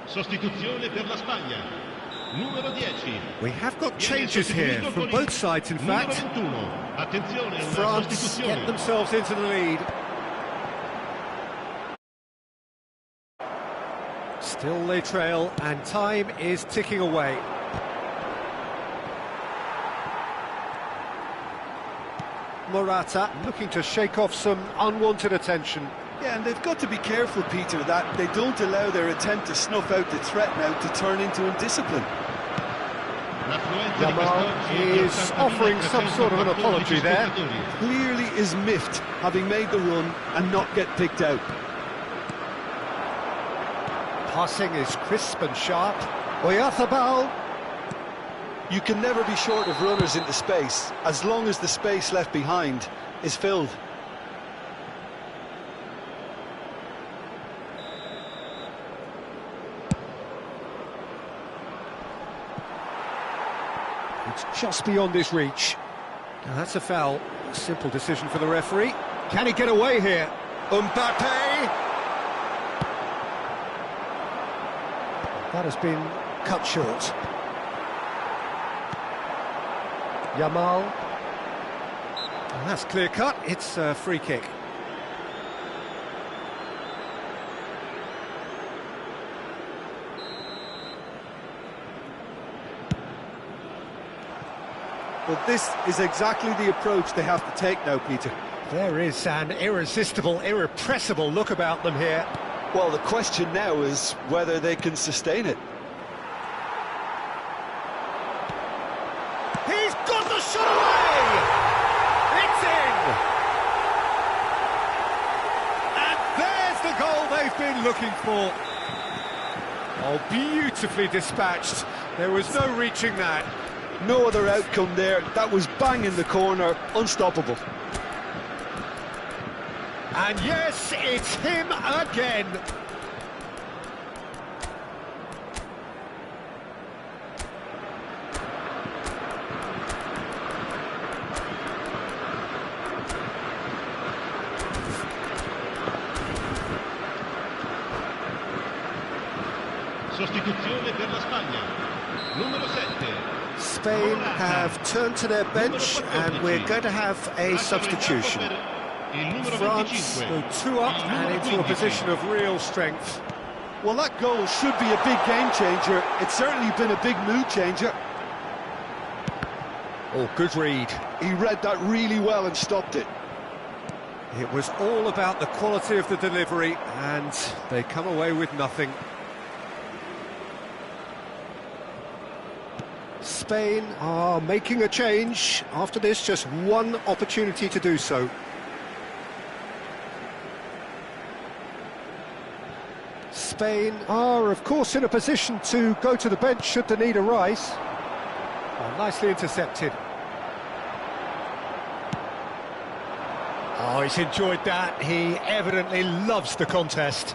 Sostituzione per la Spagna. Numero 10. We have got changes here from both sides, in fact. Attenzione, una France sostituzione. get themselves into the lead. Still they trail, and time is ticking away. Morata looking to shake off some unwanted attention. Yeah, and they've got to be careful, Peter, that they don't allow their attempt to snuff out the threat now to turn into indiscipline. Yamal is offering some sort of an apology there. Clearly is miffed, having made the run and not get picked out. Passing is crisp and sharp. Oyarzabal. You can never be short of runners into space, as long as the space left behind is filled. It's just beyond his reach. Now that's a foul. A simple decision for the referee. Can he get away here? Mbappe. That has been cut short. Yamal. Well, that's clear cut. It's a free kick. But this is exactly the approach they have to take now, Peter. There is an irresistible, irrepressible look about them here. Well, the question now is whether they can sustain it. He's got the shot away! It's in! And there's the goal they've been looking for. Oh, beautifully dispatched. There was no reaching that. No other outcome there. That was bang in the corner, unstoppable. And yes, it's him again. Sostituzione per la Spagna. Numero 7. Spain have turned to their bench, and we're going to have a substitution. France go 2 up and into a position of real strength. Well, that goal should be a big game changer. It's certainly been a big mood changer. Oh, good read. He read that really well and stopped it. It was all about the quality of the delivery, and they come away with nothing. Spain are making a change. After this, just one opportunity to do so. Spain are, of course, in a position to go to the bench should the need arise. Oh, nicely intercepted. Oh, he's enjoyed that. He evidently loves the contest.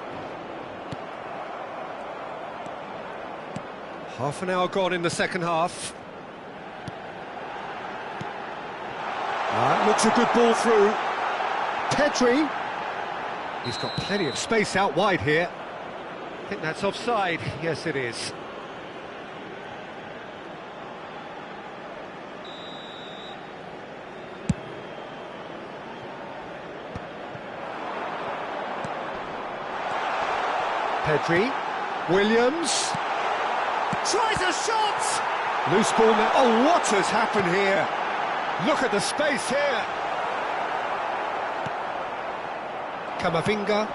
Half an hour gone in the second half. Looks a good ball through. Pedri. He's got plenty of space out wide here. I think that's offside. Yes, it is. Pedri. Williams. Tries a shot! Loose ball now. Oh, what has happened here? Look at the space here. Camavinga.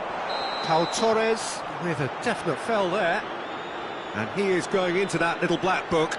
Pau Torres with a definite foul there. And he is going into that little black book.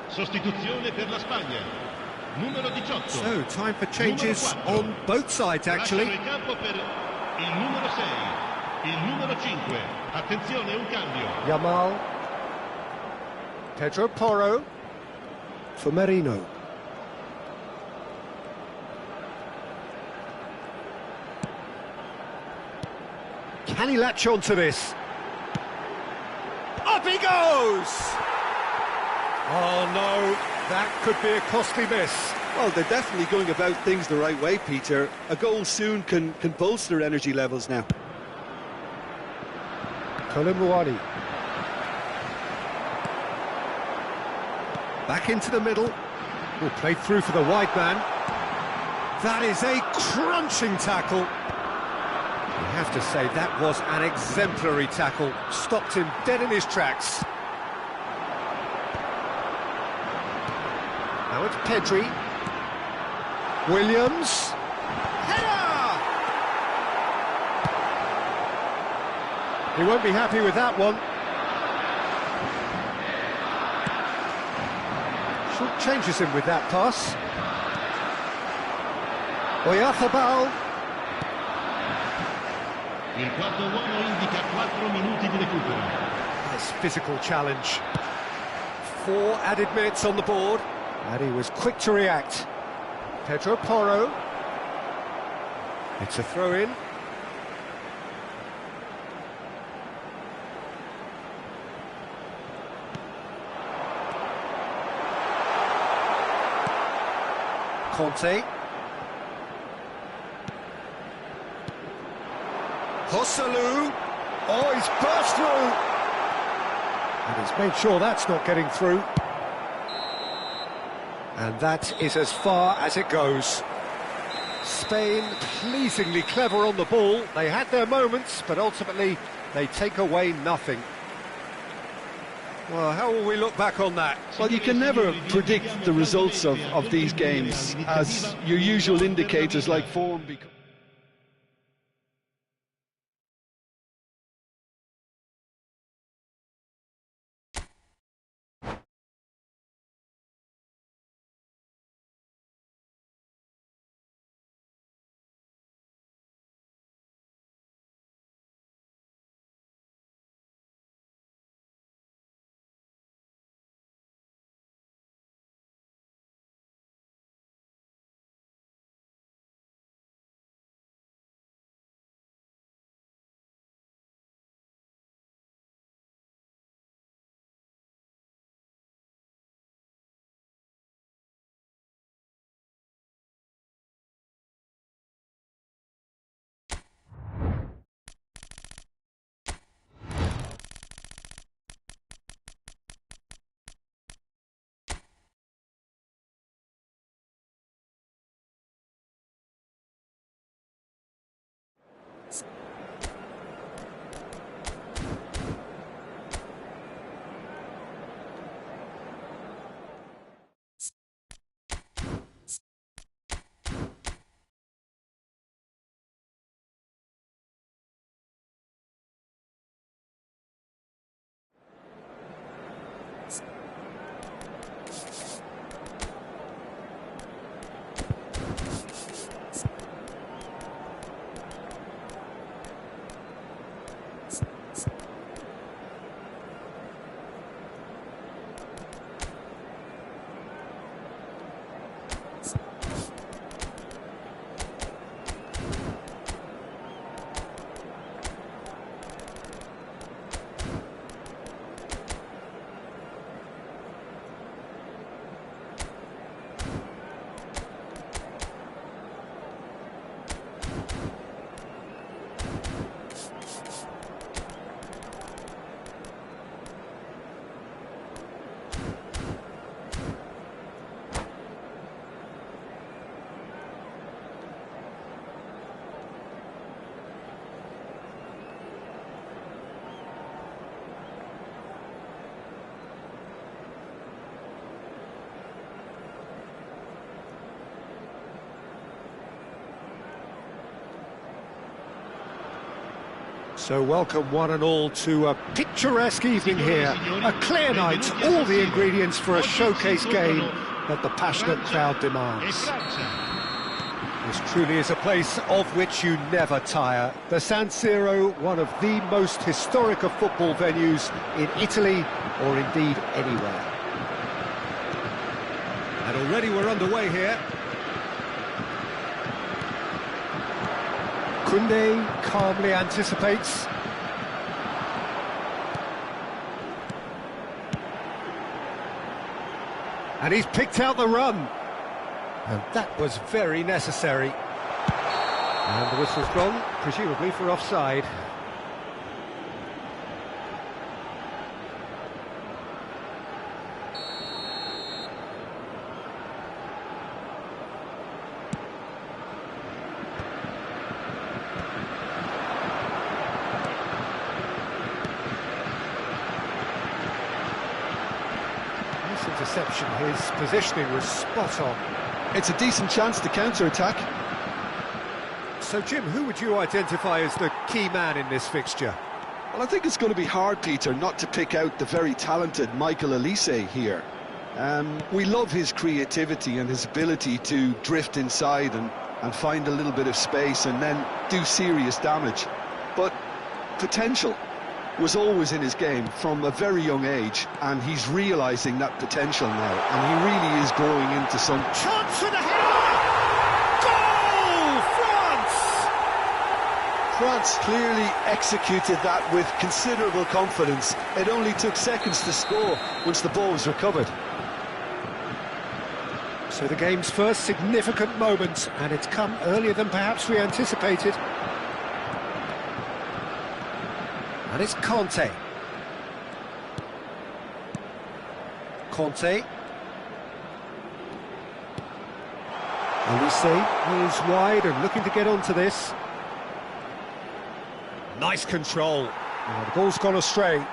Sostituzione per la Spagna. Numero 18. So, time for changes on both sides, actually. Lasciano il campo per il numero 6, il numero 5. Attenzione, un cambio. Yamal. Pedro Porro. For Merino. Can he latch on to this? Up he goes! Oh no, that could be a costly miss. Well, they're definitely going about things the right way, Peter. A goal soon can bolster energy levels now. Kolomuani. Back into the middle. Oh, played through for the wide man. That is a crunching tackle. You have to say that was an exemplary tackle. Stopped him dead in his tracks. Now it's Pedri. Williams. Header! He won't be happy with that one. Short changes him with that pass. Oyarzabal. Il quarto uomo indica 4 minuti di recupero. Nice physical challenge. 4 added minutes on the board. And he was quick to react. Pedro Porro. It's a throw-in. Conte. Joselu. Oh, he's burst through. And he's made sure that's not getting through. And that is as far as it goes. Spain pleasingly clever on the ball. They had their moments, but ultimately they take away nothing. Well, how will we look back on that? Well, you can never predict the results of these games, as your usual indicators like form become... So welcome one and all to a picturesque evening here, a clear night, all the ingredients for a showcase game that the passionate crowd demands. This truly is a place of which you never tire. The San Siro, one of the most historic of football venues in Italy, or indeed anywhere. And already we're underway here. Kunde calmly anticipates. And he's picked out the run. And that was very necessary. And the whistle's gone, presumably for offside. This interception, his positioning was spot on. It's a decent chance to counter-attack. So, Jim, who would you identify as the key man in this fixture? Well, I think it's going to be hard, Peter, not to pick out the very talented Michael Elise here. We love his creativity and his ability to drift inside and find a little bit of space and then do serious damage. But potential was always in his game from a very young age, and he's realising that potential now, and he really is growing into some... Chance for the header! Goal, France! France clearly executed that with considerable confidence. It only took seconds to score once the ball was recovered. So the game's first significant moment, and it's come earlier than perhaps we anticipated. And it's Conte. Conte. Elise is wide and looking to get onto this. Nice control. Oh, the ball's gone astray.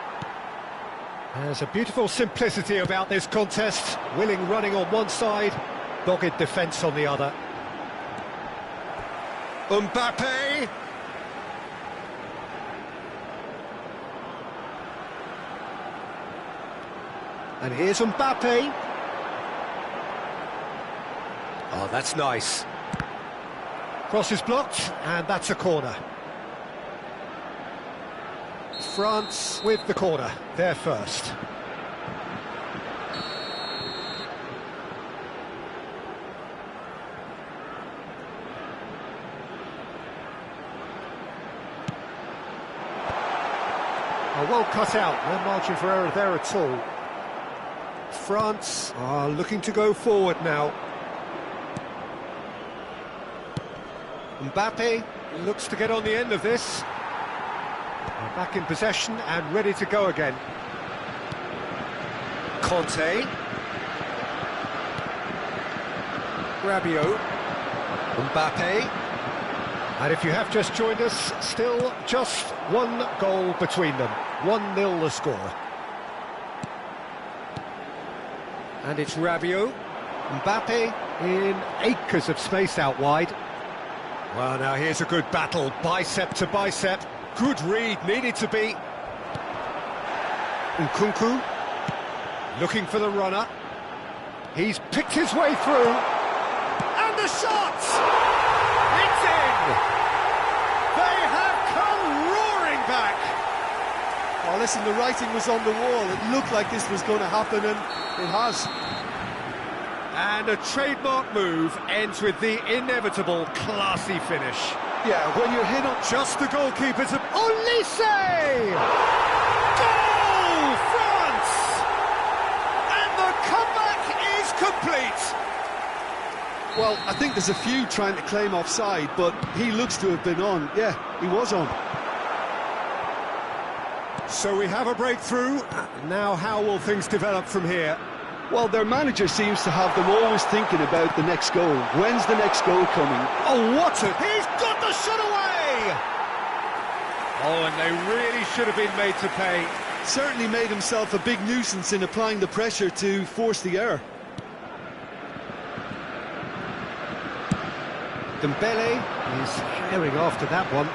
There's a beautiful simplicity about this contest. Willing running on one side, dogged defence on the other. Mbappe. And here's Mbappe. Oh, that's nice. Cross is blocked, and that's a corner. France with the corner, they're first. Oh, well cut out, no margin for error there at all. France are looking to go forward now. Mbappe looks to get on the end of this. They're back in possession and ready to go again. Conte. Rabiot. Mbappe. And if you have just joined us, still just one goal between them. 1-0 the score. And it's Rabiot. Mbappe in acres of space out wide. Well, now here's a good battle, bicep to bicep. Good read, needed to be. Nkunku, looking for the runner. He's picked his way through. And the shot! It's in! They have come roaring back! Oh, listen, the writing was on the wall. It looked like this was going to happen, and it has. And a trademark move ends with the inevitable classy finish. Yeah, when you're hit on... Just the goalkeeper's... Elise! Goal, France! And the comeback is complete! Well, I think there's a few trying to claim offside, but he looks to have been on. Yeah, he was on. So we have a breakthrough. Now how will things develop from here? Well, their manager seems to have them always thinking about the next goal. When's the next goal coming? Oh, what a... He's got the shot away! Oh, and they really should have been made to pay. Certainly made himself a big nuisance in applying the pressure to force the error. Dembele is herring after that one.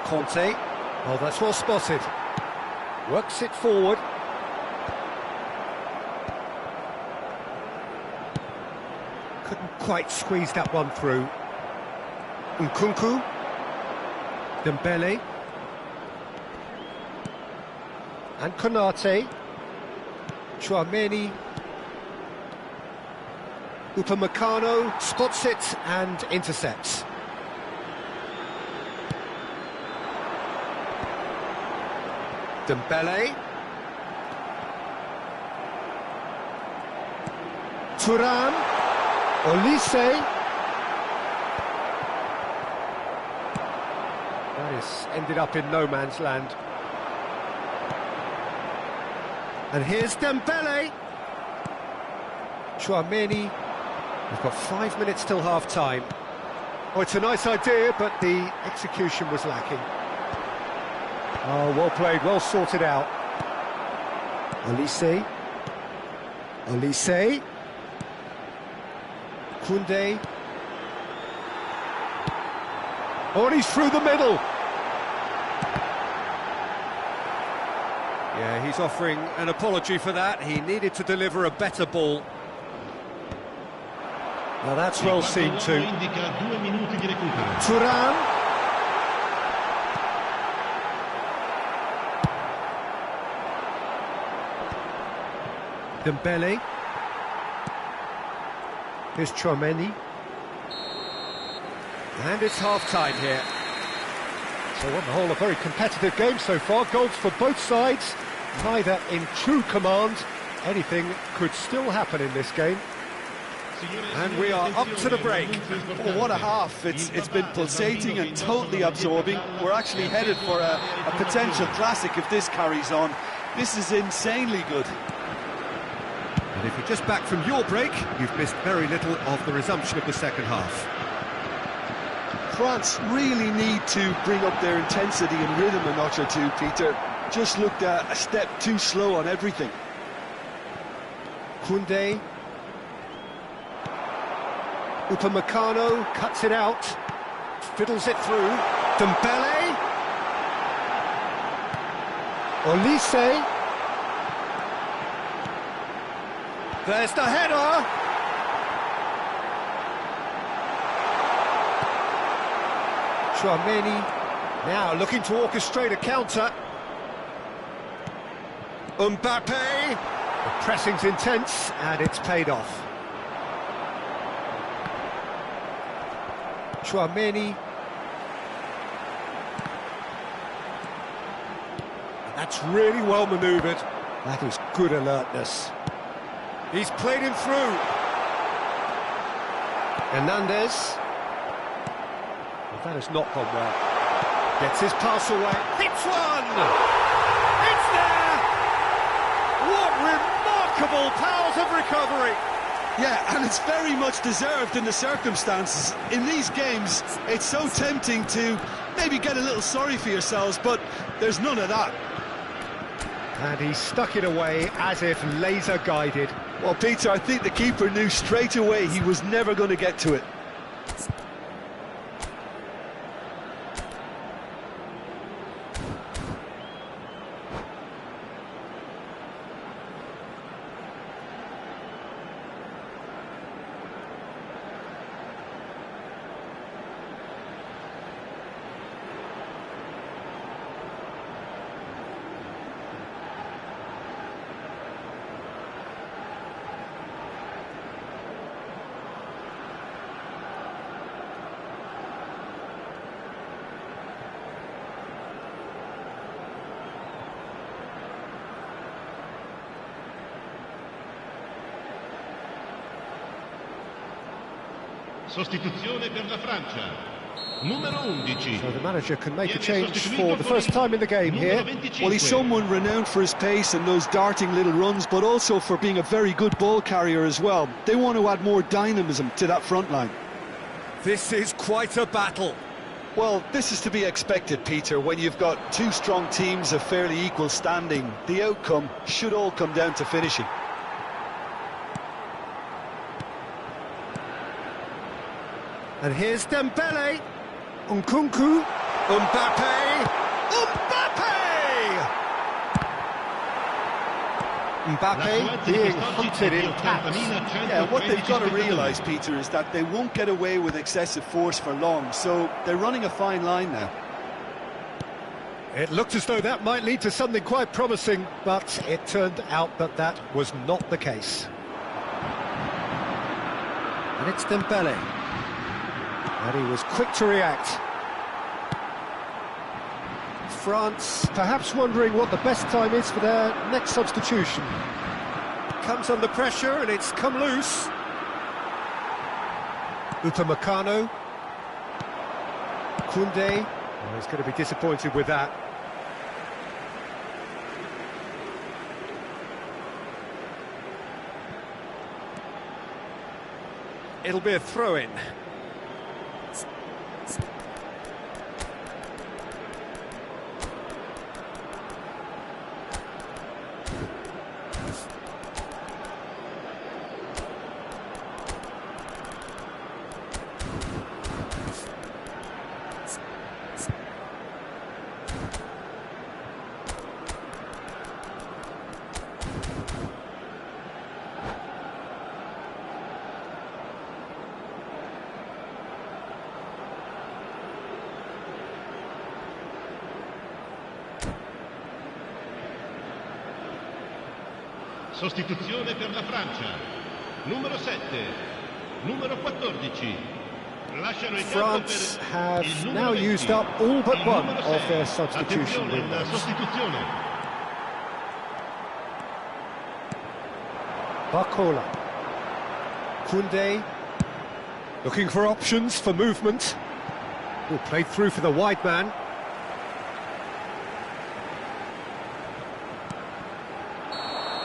Conte. Oh, that's well spotted. Works it forward. Couldn't quite squeeze that one through. Nkunku. Dembele. And Konate. Tchouaméni. Upamecano spots it and intercepts. Dembele. Thuram. Olise. That is ended up in no man's land. And here's Dembele. Tchouaméni. We've got 5 minutes till half-time. Oh, it's a nice idea, but the execution was lacking. Oh, well played, well sorted out. Olise. Olise. Koundé. Oh, and he's through the middle. Yeah, he's offering an apology for that. He needed to deliver a better ball. Now that's well seen too. Thuram. Dembele. Here's Tchouaméni. And it's half-time here. So on the whole, a very competitive game so far. Goals for both sides, neither in true command. Anything could still happen in this game. And we are up to the break. Oh, what a half. It's been pulsating and totally absorbing. We're actually headed for a potential classic if this carries on. This is insanely good. And if you're just back from your break, you've missed very little of the resumption of the second half. France really need to bring up their intensity and rhythm a notch or two, Peter. Just looked a step too slow on everything. Koundé. Upamecano cuts it out, fiddles it through. Dembele. Olise. There's the header. Tchouaméni now looking to orchestrate a counter. Mbappe. The pressing's intense and it's paid off. Tchouaméni. That's really well manoeuvred. That is good alertness. He's played him through. Hernandez. Well, that has not gone well. Gets his pass away. Hits one! It's there! What remarkable powers of recovery! Yeah, and it's very much deserved in the circumstances. In these games, it's so tempting to maybe get a little sorry for yourselves, but there's none of that. And he stuck it away as if laser-guided. Well, Peter, I think the keeper knew straight away he was never going to get to it. Sostituzione per la Francia. Numero 11. So the manager can make a change for the first time in the game here. Well, he's someone renowned for his pace and those darting little runs, but also for being a very good ball carrier as well. They want to add more dynamism to that front line. This is quite a battle. Well, this is to be expected, Peter. When you've got two strong teams of fairly equal standing, the outcome should all come down to finishing. And here's Dembele. Nkunku. Mbappe. Mbappe being hunted in taps. Yeah, what they've got to realise, Peter, is that they won't get away with excessive force for long, so they're running a fine line now. It looked as though that might lead to something quite promising, but it turned out that that was not the case. And it's Dembele. And he was quick to react. France perhaps wondering what the best time is for their next substitution. Comes under pressure and it's come loose. Upamecano. Koundé. Oh, he's going to be disappointed with that. It'll be a throw-in. Sostituzione per la Francia. Numero 7, numero 14. Lasciano il campo per France have il numero now 20, used up all but il one numero of 6. their substitution Attenzione, una windows. sostituzione. Barcola. Koundé. Looking for options for movement. Oh, played through for the wide man.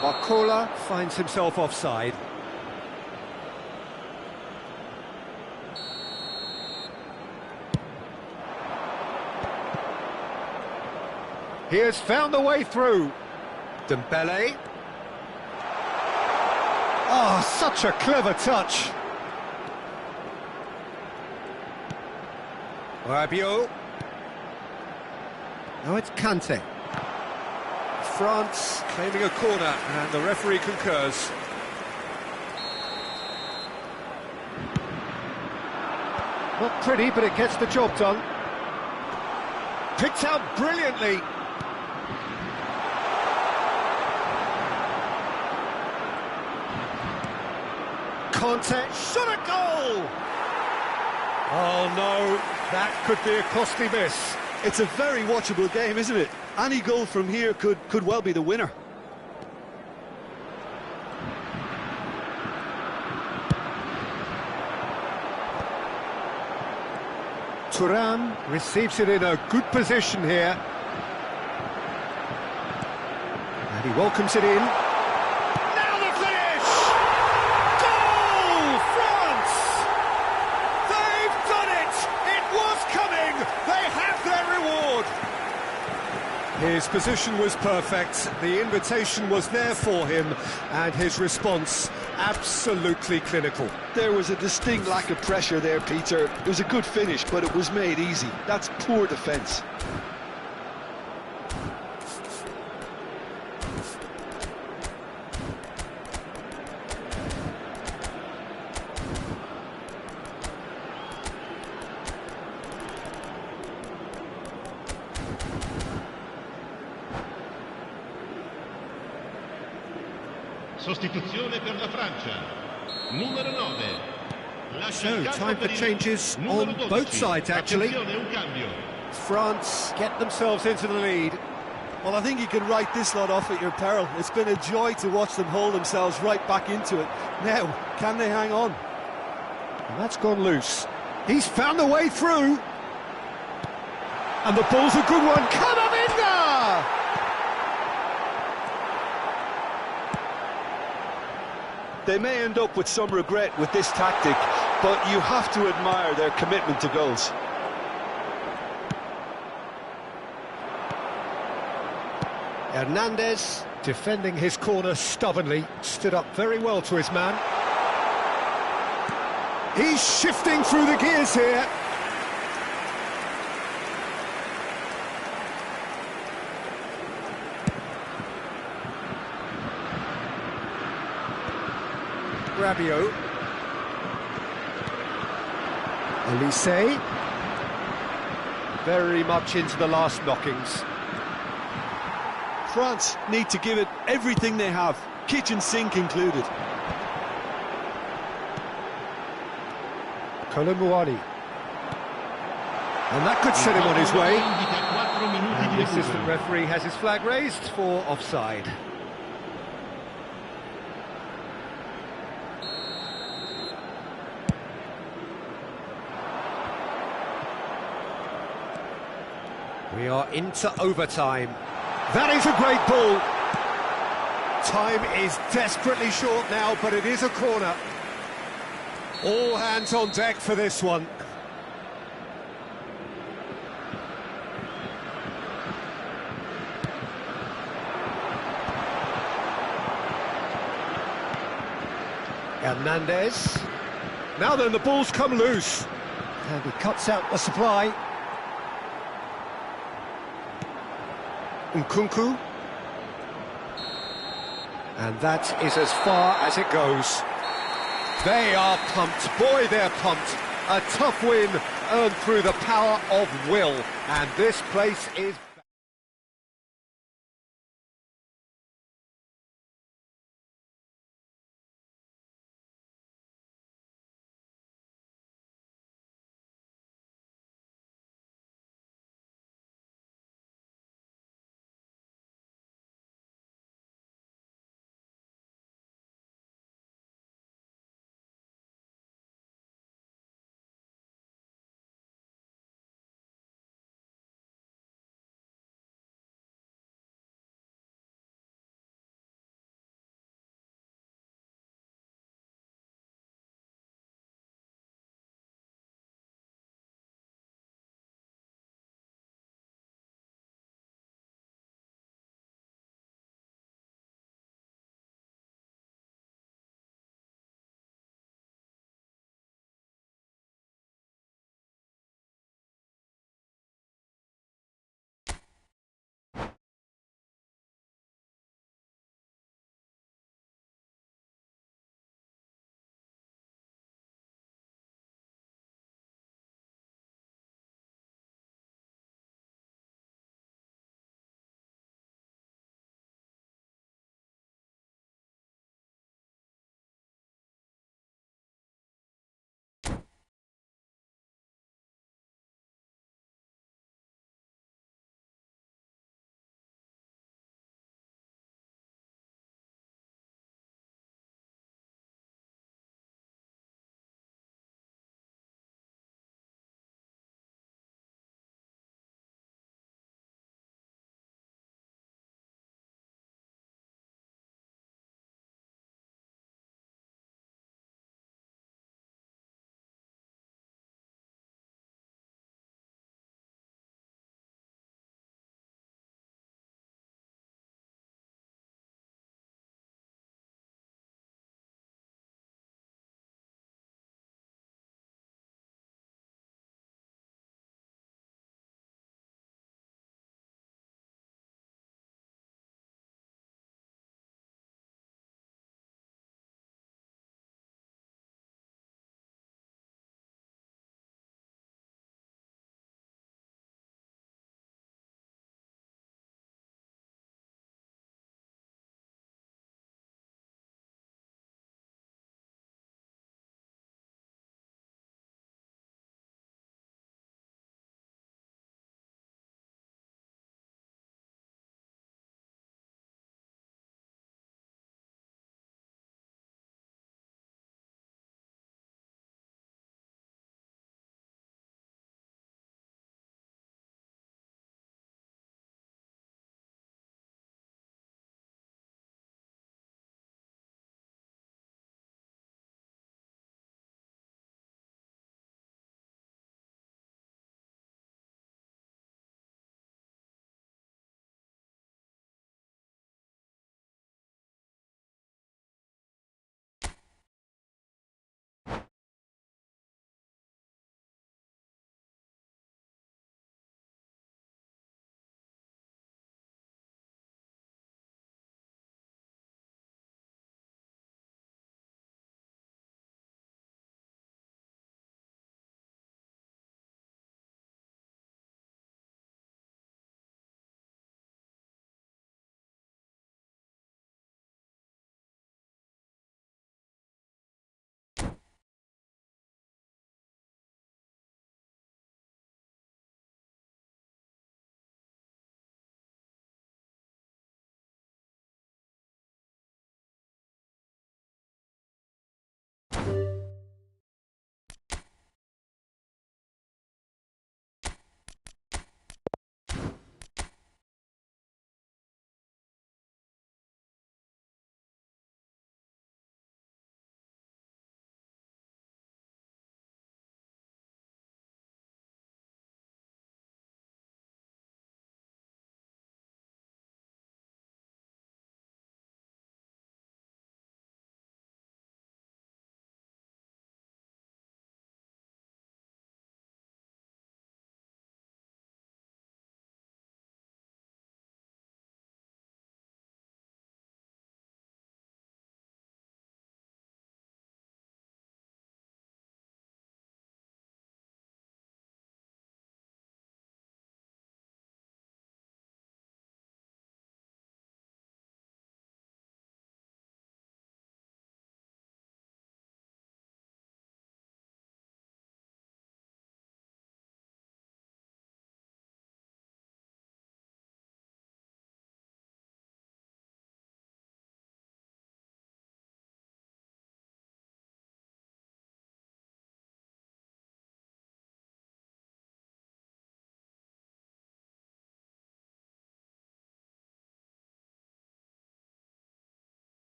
Barcola finds himself offside. He has found the way through. Dembele. Oh, such a clever touch. Rabiot. Now it's Kante. France claiming a corner, and the referee concurs. Not pretty, but it gets the job done. Picked out brilliantly. Conte shot a goal! Oh no, that could be a costly miss. It's a very watchable game, isn't it? Any goal from here could well be the winner. Thuram receives it in a good position here. And he welcomes it in. Now the finish! Goal! France! They've done it! It was coming! They have their reward! His position was perfect, the invitation was there for him, and his response absolutely clinical. There was a distinct lack of pressure there, Peter. It was a good finish, but it was made easy. That's poor defence. Sostituzione per la Francia. Numero 9. So, time for changes on both sides, actually. Attenzione, un cambio. France get themselves into the lead. Well, I think you can write this lot off at your peril. It's been a joy to watch them hold themselves right back into it. Now, can they hang on? And that's gone loose. He's found the way through. And the ball's a good one. Camavinga! They may end up with some regret with this tactic, but you have to admire their commitment to goals. Hernandez, defending his corner stubbornly, stood up very well to his man. He's shifting through the gears here. Rabiot. Elise. Very much into the last knockings. France need to give it everything they have, kitchen sink included. Kolomuani. And that could set him on his way. And the assistant referee has his flag raised for offside. We are into overtime. That is a great ball. Time is desperately short now, but it is a corner. All hands on deck for this one. Hernandez. Now then, the ball's come loose. And he cuts out the supply. Nkunku. And that is as far as it goes. They are pumped. Boy, they're pumped. A tough win earned through the power of will. And this place is...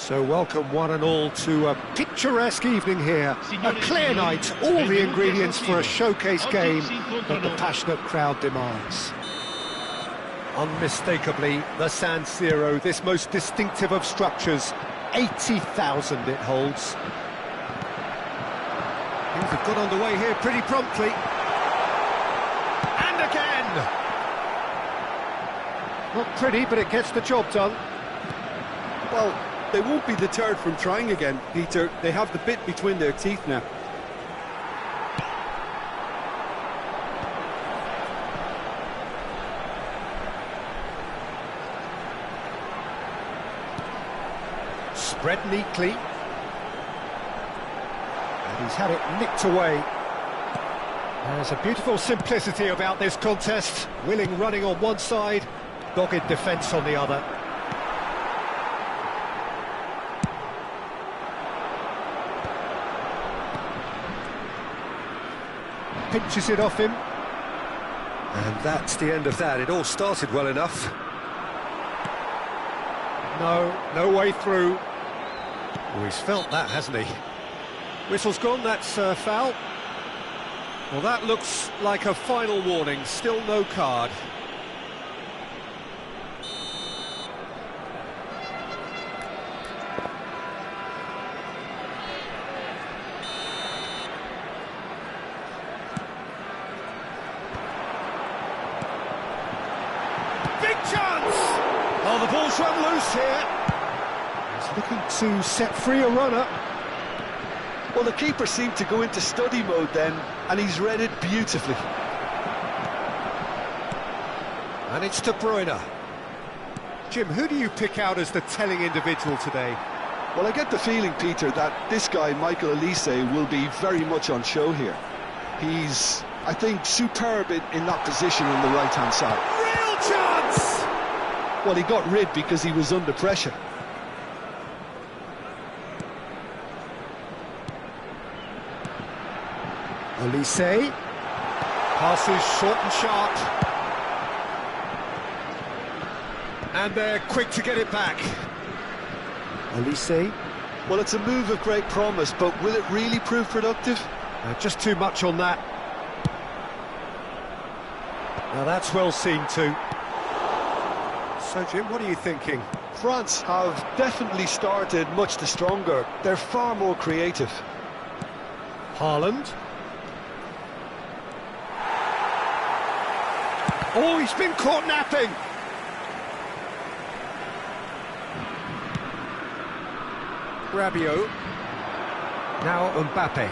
So welcome one and all to a picturesque evening here. A clear night, all the ingredients for a showcase game that the passionate crowd demands. Unmistakably, the San Siro, this most distinctive of structures, 80,000 it holds. Things have got underway here pretty promptly. And again! Not pretty, but it gets the job done. Well, they won't be deterred from trying again, Peter. They have the bit between their teeth now. Spread neatly. And he's had it nicked away. There's a beautiful simplicity about this contest. Willing running on one side, dogged defence on the other. Pinches it off him. And that's the end of that. It all started well enough. No way through. Oh, he's felt that, hasn't he? Whistle's gone, that's foul. Well, that looks like a final warning. Still no card. Big chance! Oh, the ball's run loose here. He's looking to set free a runner. Well, the keeper seemed to go into study mode then, and he's read it beautifully. And it's De Bruyne. Jim, who do you pick out as the telling individual today? Well, I get the feeling, Peter, that this guy, Michael Elise, will be very much on show here. He's, I think, superb in that position on the right-hand side. Real chance! Well, he got rid because he was under pressure. Elise passes short and sharp, and they're quick to get it back. Elise, well, it's a move of great promise, but will it really prove productive? Just too much on that. Now that's well seen too. So Jim, what are you thinking? France have definitely started much the stronger. They're far more creative. Haaland. Oh, he's been caught napping! Rabiot. Now Mbappe.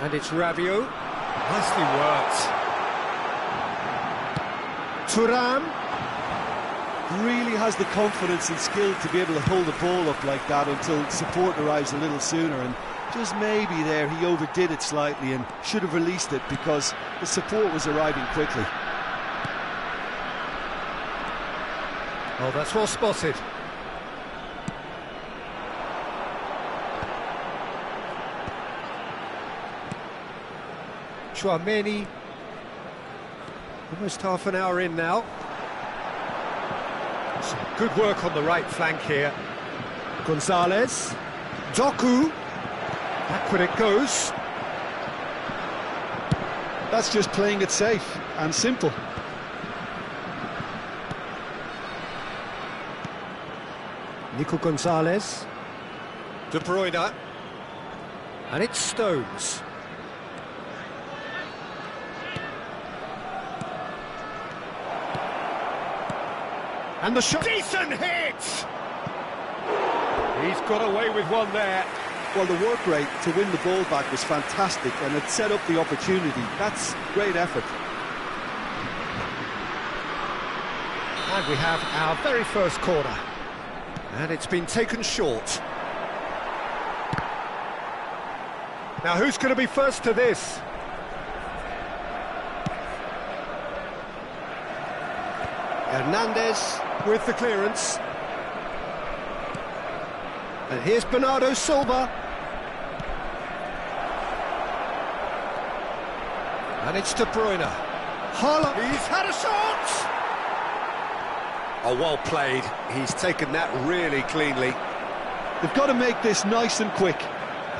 And it's Rabiot. Nicely worked. Thuram. Really has the confidence and skill to be able to hold the ball up like that until support arrives a little sooner, and just maybe there he overdid it slightly and should have released it because the support was arriving quickly. Oh, that's well spotted. Chouameni. Almost half an hour in now. Some good work on the right flank here. Gonzalez. Doku. Backward it goes. That's just playing it safe and simple. Nico Gonzalez. De Bruyne. And it's Stones. And the shot. Decent hit! He's got away with one there. Well, the work rate to win the ball back was fantastic, and it set up the opportunity. That's great effort. And we have our very first corner. And it's been taken short. Now, who's going to be first to this? Hernandez with the clearance. And here's Bernardo Silva. And it's De Bruyne. Haaland, he's had a shot! Oh, well played. He's taken that really cleanly. They've got to make this nice and quick.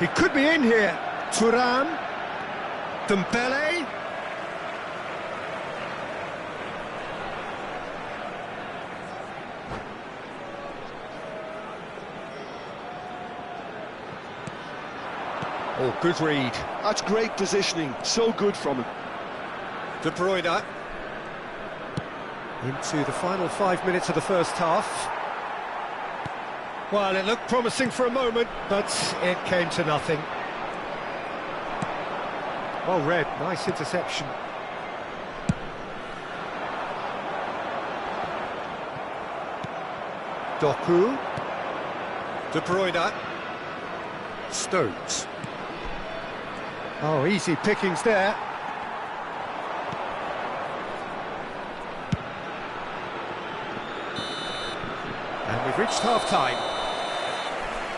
He could be in here. Thuram. Dembele. Oh, good read. That's great positioning. So good from him. De Bruyne. Into the final 5 minutes of the first half. Well, it looked promising for a moment, but it came to nothing. Well read, nice interception. Doku. De Bruyne. Stones. Oh, easy pickings there. And we've reached half-time.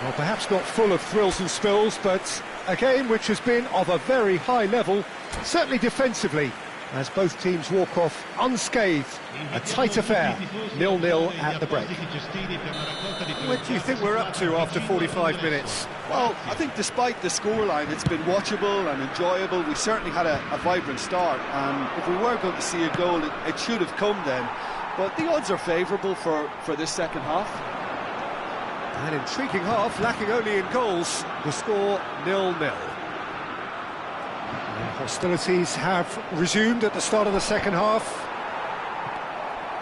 Well, perhaps not full of thrills and spills, but a game which has been of a very high level, certainly defensively, as both teams walk off unscathed. A tight affair, 0-0 at the break. What do you think we're up to after 45 minutes? Well, I think despite the scoreline, it's been watchable and enjoyable. We certainly had a vibrant start, and if we were going to see a goal, it should have come then. But the odds are favourable for this second half. An intriguing half, lacking only in goals. The score 0-0. Hostilities have resumed at the start of the second half.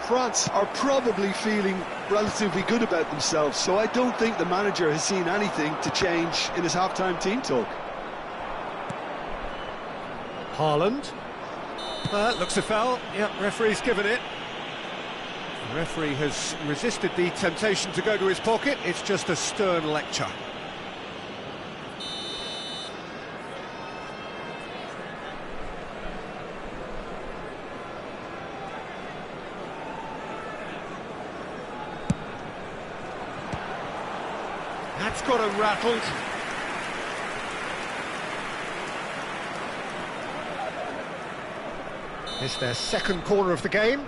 France are probably feeling relatively good about themselves, so I don't think the manager has seen anything to change in his half-time team talk. Haaland. Looks a foul. Yep, referee's given it. The referee has resisted the temptation to go to his pocket. It's just a stern lecture. That's got him rattled. It's their second corner of the game.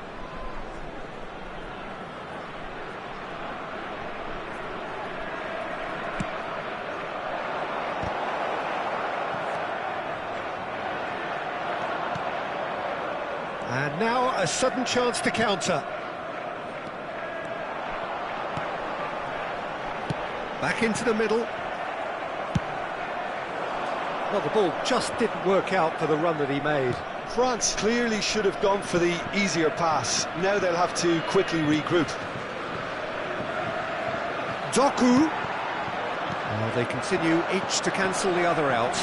And now a sudden chance to counter. Back into the middle. Well, the ball just didn't work out for the run that he made. France clearly should have gone for the easier pass. Now they'll have to quickly regroup. Doku. They continue each to cancel the other out.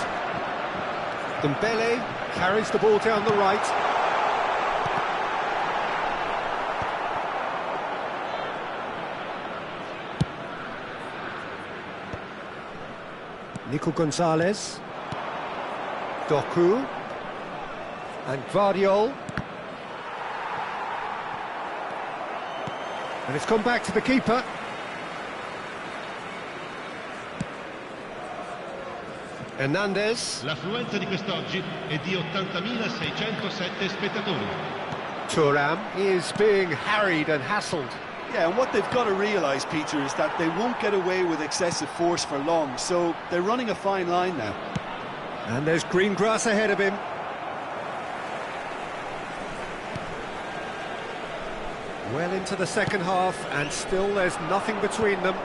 Dembele carries the ball down the right. Nico Gonzalez. Doku. And Guardiol. And it's come back to the keeper. Hernandez. L'affluenza di quest'oggi è di 80.607 spettatori. Thuram is being harried and hassled. Yeah, and what they've got to realise, Peter, is that they won't get away with excessive force for long, so they're running a fine line now. And there's green grass ahead of him. Well into the second half, and still there's nothing between them.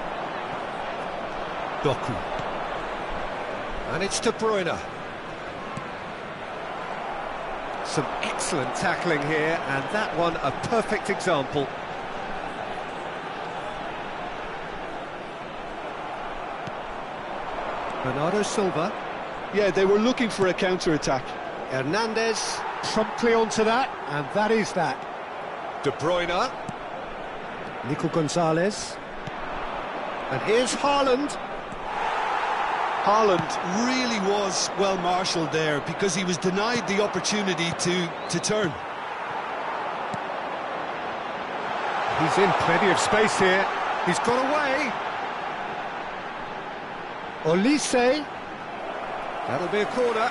Doku. And it's De Bruyne. Some excellent tackling here, and that one a perfect example. Bernardo Silva. Yeah, they were looking for a counter-attack. Hernandez. Promptly onto that, and that is that. De Bruyne. Nico Gonzalez. And here's Haaland. Haaland really was well marshalled there because he was denied the opportunity to turn. He's in plenty of space here. He's got away. Olise. That'll be a corner.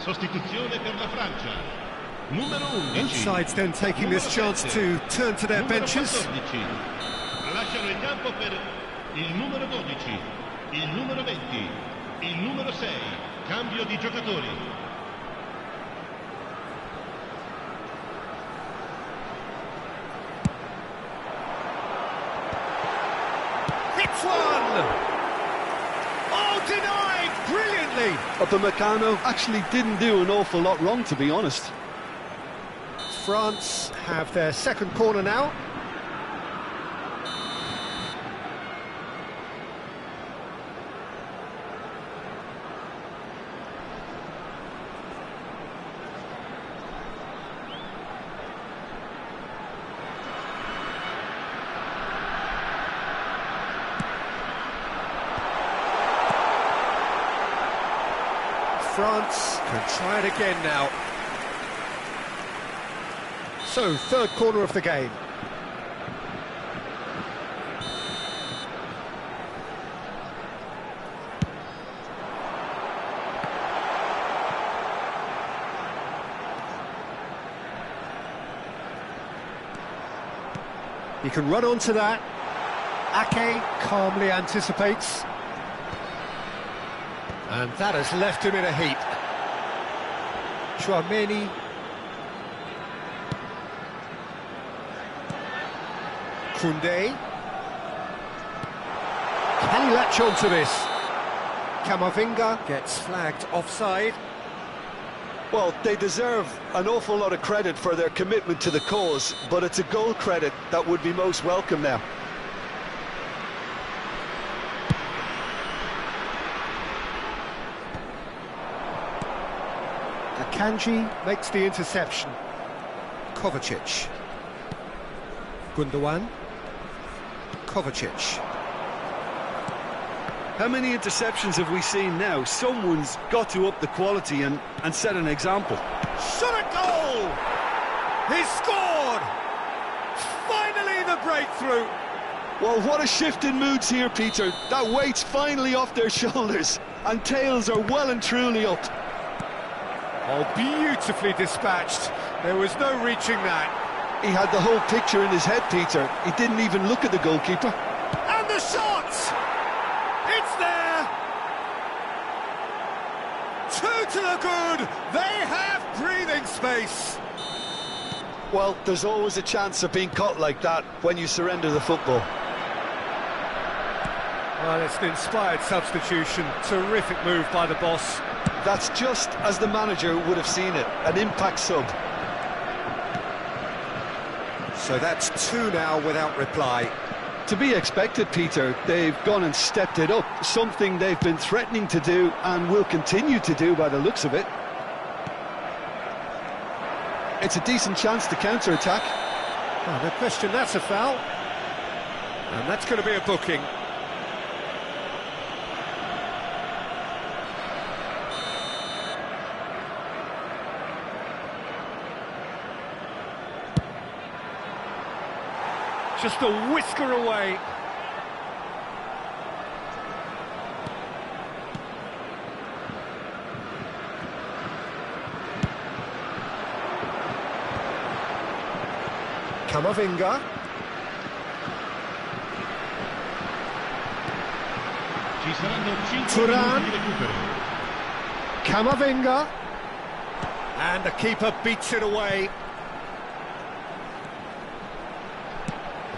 Sostituzione per la Francia. Numero 11. Both sides then taking this chance to turn to their benches. 14. Lasciano il campo per il numero 12, il numero 20, il numero 6. Cambio di giocatori. Hits one! Oh, denied brilliantly! Upamecano actually didn't do an awful lot wrong, to be honest. France have their second corner now. France can try it again now. So, third corner of the game. He can run onto that. Ake calmly anticipates. And that has left him in a heap. Chouameni. Koundé. Can he latch onto this? Camavinga gets flagged offside. Well, they deserve an awful lot of credit for their commitment to the cause, but it's a goal credit that would be most welcome now. Akanji makes the interception. Kovacic. Gundogan. Kovacic. How many interceptions have we seen now? Someone's got to up the quality and set an example. Shot a goal! He scored! Finally the breakthrough! Well, what a shift in moods here, Peter. That weight's finally off their shoulders, and tails are well and truly up. Oh, beautifully dispatched. There was no reaching that. He had the whole picture in his head, Peter. He didn't even look at the goalkeeper. And the shot! It's there! Two to the good! They have breathing space! Well, there's always a chance of being caught like that when you surrender the football. Well, it's an inspired substitution. Terrific move by the boss. That's just as the manager would have seen it, an impact sub. So that's two now without reply. To be expected, Peter. They've gone and stepped it up, something they've been threatening to do and will continue to do by the looks of it. It's a decent chance to counter-attack. Oh, no question, that's a foul. And that's going to be a booking. Just a whisker away. Camavinga. Ci saranno 5 Turan. minuti di recupero. Camavinga. And the keeper beats it away.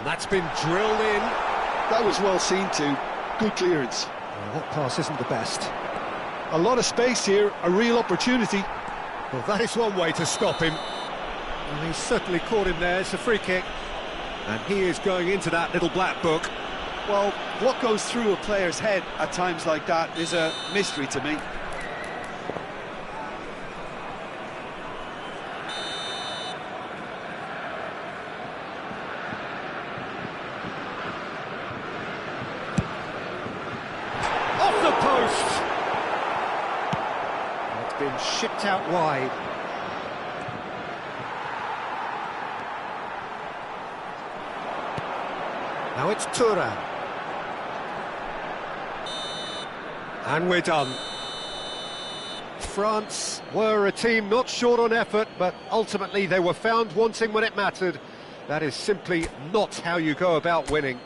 That's been drilled in. That was well seen too. Good clearance. Well, that pass isn't the best. A lot of space here, a real opportunity. Well, that is one way to stop him. And he's certainly caught him there. It's a free kick. And he is going into that little black book. Well, what goes through a player's head at times like that is a mystery to me. Been shipped out wide. Now it's Turan. And we're done. France were a team not short on effort, but ultimately they were found wanting when it mattered. That is simply not how you go about winning.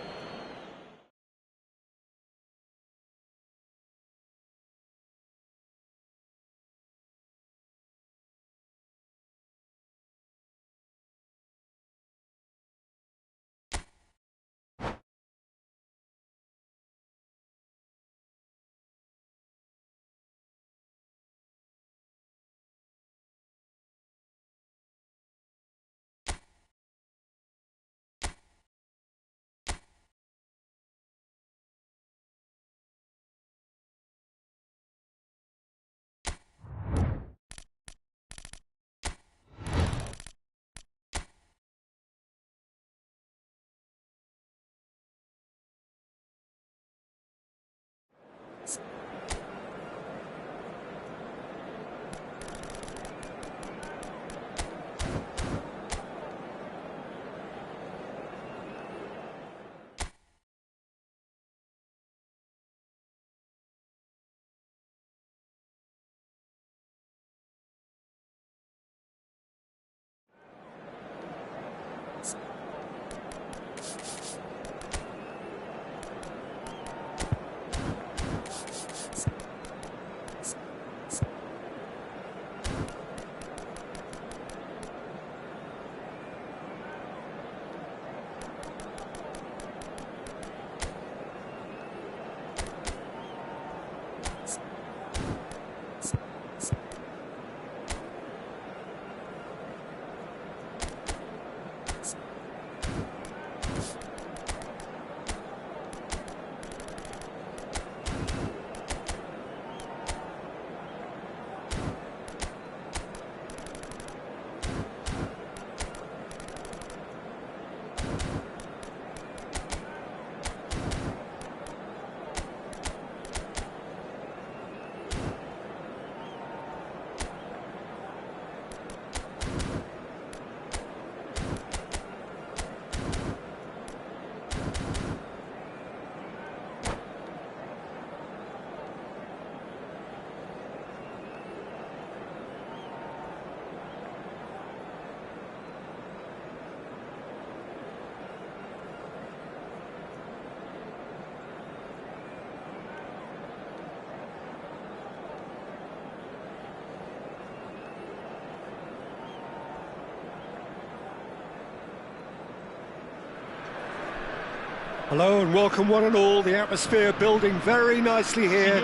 Hello and welcome one and all. The atmosphere building very nicely here.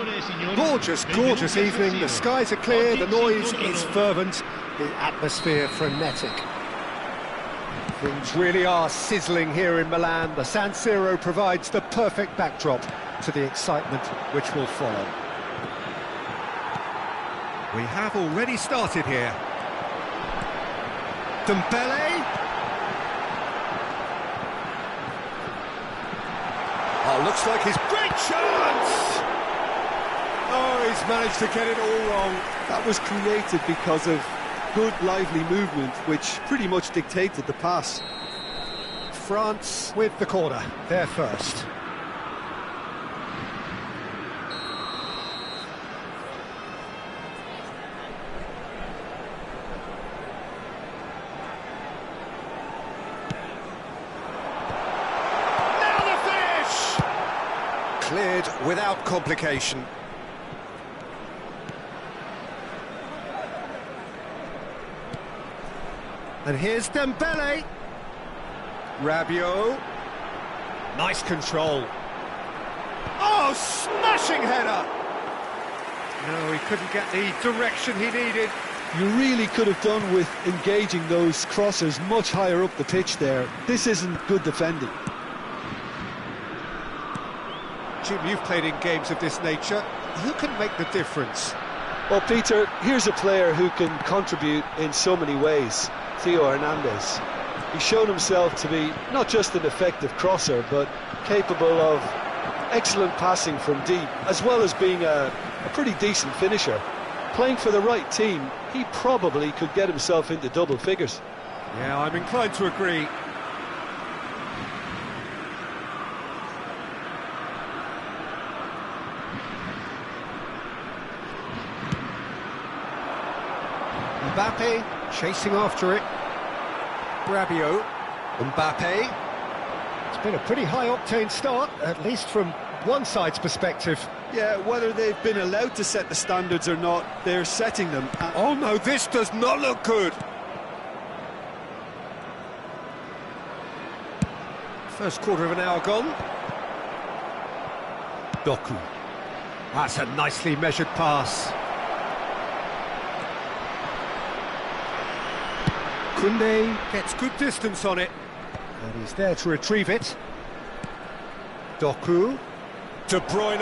Gorgeous, gorgeous evening. The skies are clear, the noise is fervent, the atmosphere frenetic. Things really are sizzling here in Milan. The San Siro provides the perfect backdrop to the excitement which will follow. We have already started here. Dembele. Oh, looks like his great chance! Oh, he's managed to get it all wrong. That was created because of good, lively movement, which pretty much dictated the pass. France with the corner, they're first. Cleared without complication. And here's Dembele. Rabiot. Nice control. Oh, smashing header! No, he couldn't get the direction he needed. You really could have done with engaging those crossers much higher up the pitch there. This isn't good defending. Jim, you've played in games of this nature. Who can make the difference? Well, Peter, here's a player who can contribute in so many ways. Theo Hernandez. He's shown himself to be not just an effective crosser, but capable of excellent passing from deep, as well as being a pretty decent finisher. Playing for the right team, he probably could get himself into double figures. Yeah, I'm inclined to agree. Mbappe chasing after it. Rabiot. Mbappe. It's been a pretty high-octane start, at least from one side's perspective. Yeah, whether they've been allowed to set the standards or not, they're setting them. Oh no, this does not look good. First quarter of an hour gone. Doku. That's a nicely measured pass. Koundé gets good distance on it. And he's there to retrieve it. Doku. De Bruyne.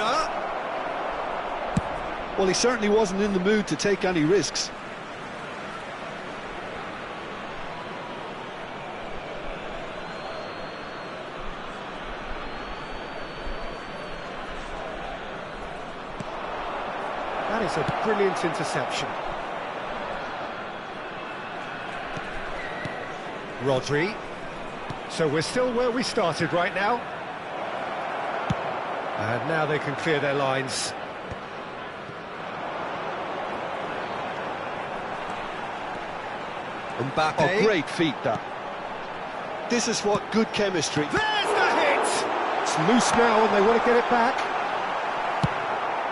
Well, he certainly wasn't in the mood to take any risks. That is a brilliant interception. Rodri. So we're still where we started right now. And now they can clear their lines. Mbappe. Oh, great feat, that. This is what good chemistry... There's the hit! It's loose now and they want to get it back.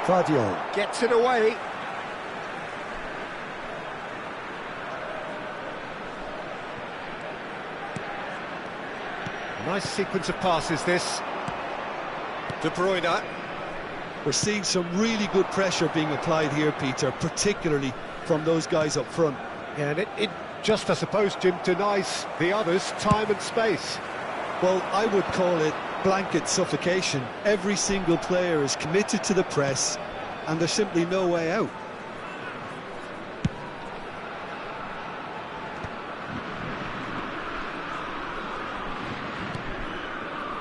Guardiola gets it away. Nice sequence of passes, this. De Bruyne. We're seeing some really good pressure being applied here, Peter, particularly from those guys up front. Yeah, and it just, I suppose, Jim, denies the others time and space. Well, I would call it blanket suffocation. Every single player is committed to the press, and there's simply no way out.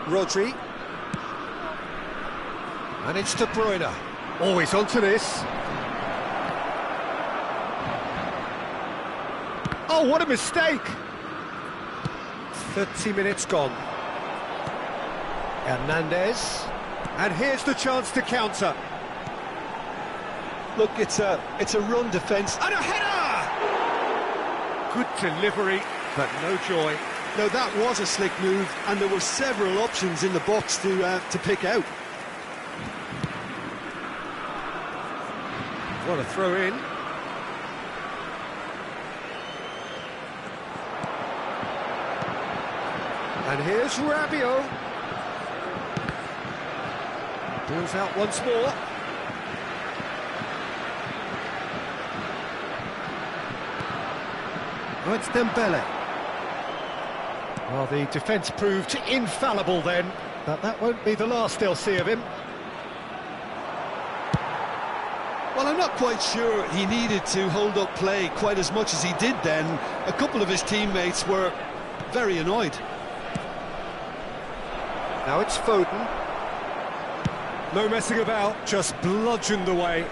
Rodri. And it's De Bruyne. Always onto this. Oh, what a mistake! 30 minutes gone. Hernandez. And here's the chance to counter. Look, it's a run defence. And a header! Good delivery, but no joy. Now, that was a slick move, and there were several options in the box to pick out. What a throw in. And here's Rabiot. Ball's out once more. Oh, it's Dembele. Well, the defence proved infallible then, but that won't be the last they'll see of him. Well, I'm not quite sure he needed to hold up play quite as much as he did then. A couple of his teammates were very annoyed. Now it's Foden. No messing about, just bludgeoned away.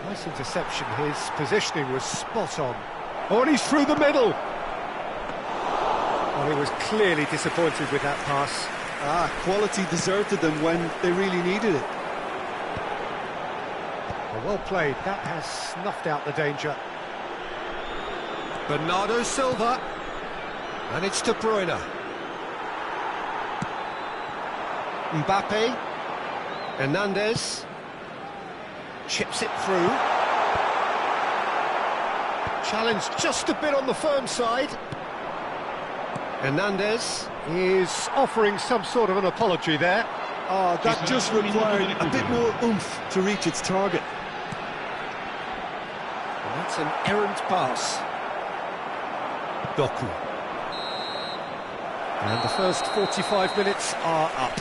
Nice interception, his positioning was spot on. Oh, and he's through the middle! Well, he was clearly disappointed with that pass. Quality deserted them when they really needed it. Well played, that has snuffed out the danger. Bernardo Silva. And it's De Bruyne. Mbappe. Hernandez. Chips it through. Challenged just a bit on the firm side. Hernandez is offering some sort of an apology there. That just required a bit more oomph to reach its target. And that's an errant pass. Doku. And the first 45 minutes are up.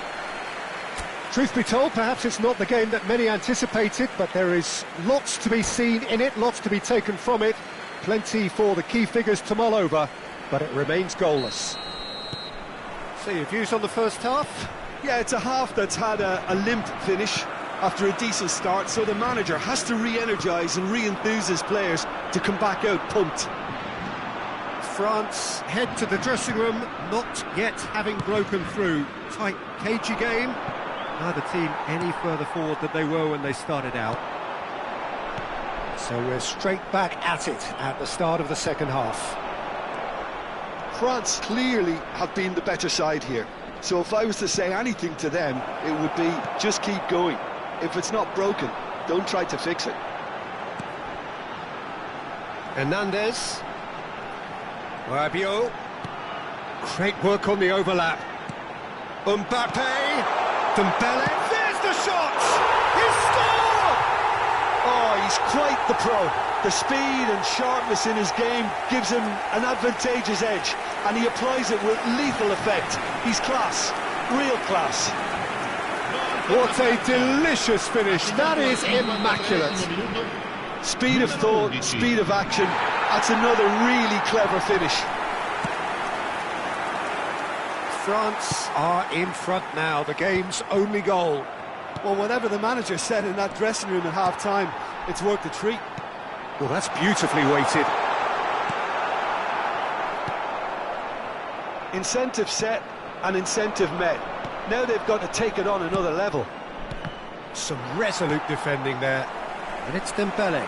Truth be told, perhaps it's not the game that many anticipated, but there is lots to be seen in it, lots to be taken from it. Plenty for the key figures to mull over, but it remains goalless. So your views on the first half? Yeah, it's a half that's had a limp finish after a decent start, so the manager has to re-energise and re-enthuse his players to come back out pumped. France head to the dressing room, not yet having broken through. Tight, cagey game. Neither team any further forward than they were when they started out. So we're straight back at it at the start of the second half. France clearly have been the better side here. So if I was to say anything to them, it would be just keep going. If it's not broken, don't try to fix it. Hernandez. Rabiot. Great work on the overlap. Mbappe. Dembele. There's the shot! He scored! Oh, he's quite the pro. The speed and sharpness in his game gives him an advantageous edge, and he applies it with lethal effect. He's class, real class. What a delicious finish. That is immaculate. Speed of thought, speed of action. That's another really clever finish. France are in front now, the game's only goal. Well, whatever the manager said in that dressing room at half-time, it's worked a treat. Well, that's beautifully weighted. Incentive set and incentive met. Now they've got to take it on another level. Some resolute defending there. And it's Dembele.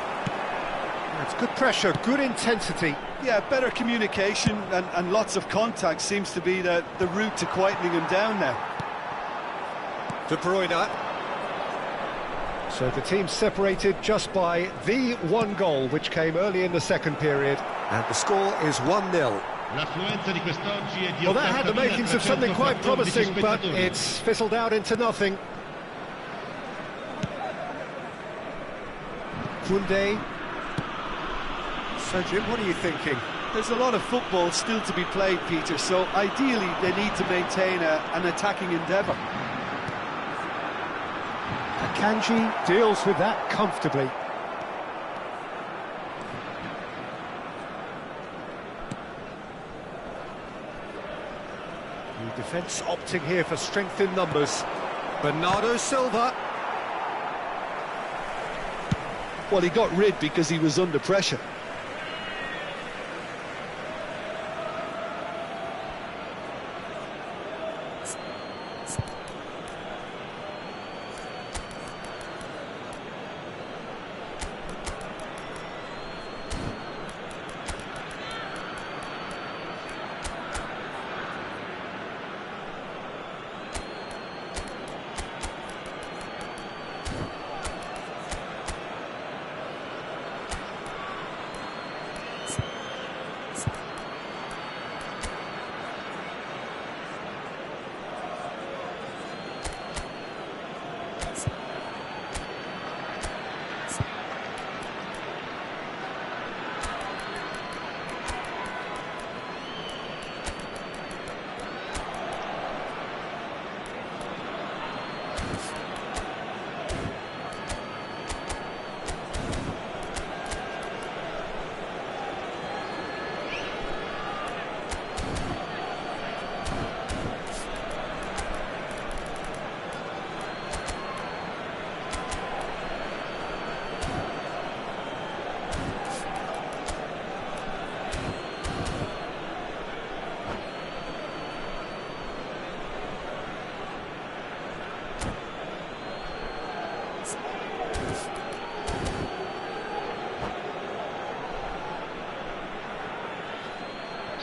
That's good pressure, good intensity. Yeah, better communication and lots of contact seems to be the route to quietening him down now. De Bruyne. So the team separated just by the one goal, which came early in the second period. And the score is 1-0. Well, that had the makings of something quite promising, but it's fizzled out into nothing. Koundé. So, Jim, what are you thinking? There's a lot of football still to be played, Peter, so ideally they need to maintain an attacking endeavour. Akanji deals with that comfortably. The defence opting here for strength in numbers. Bernardo Silva. Well, he got rid because he was under pressure.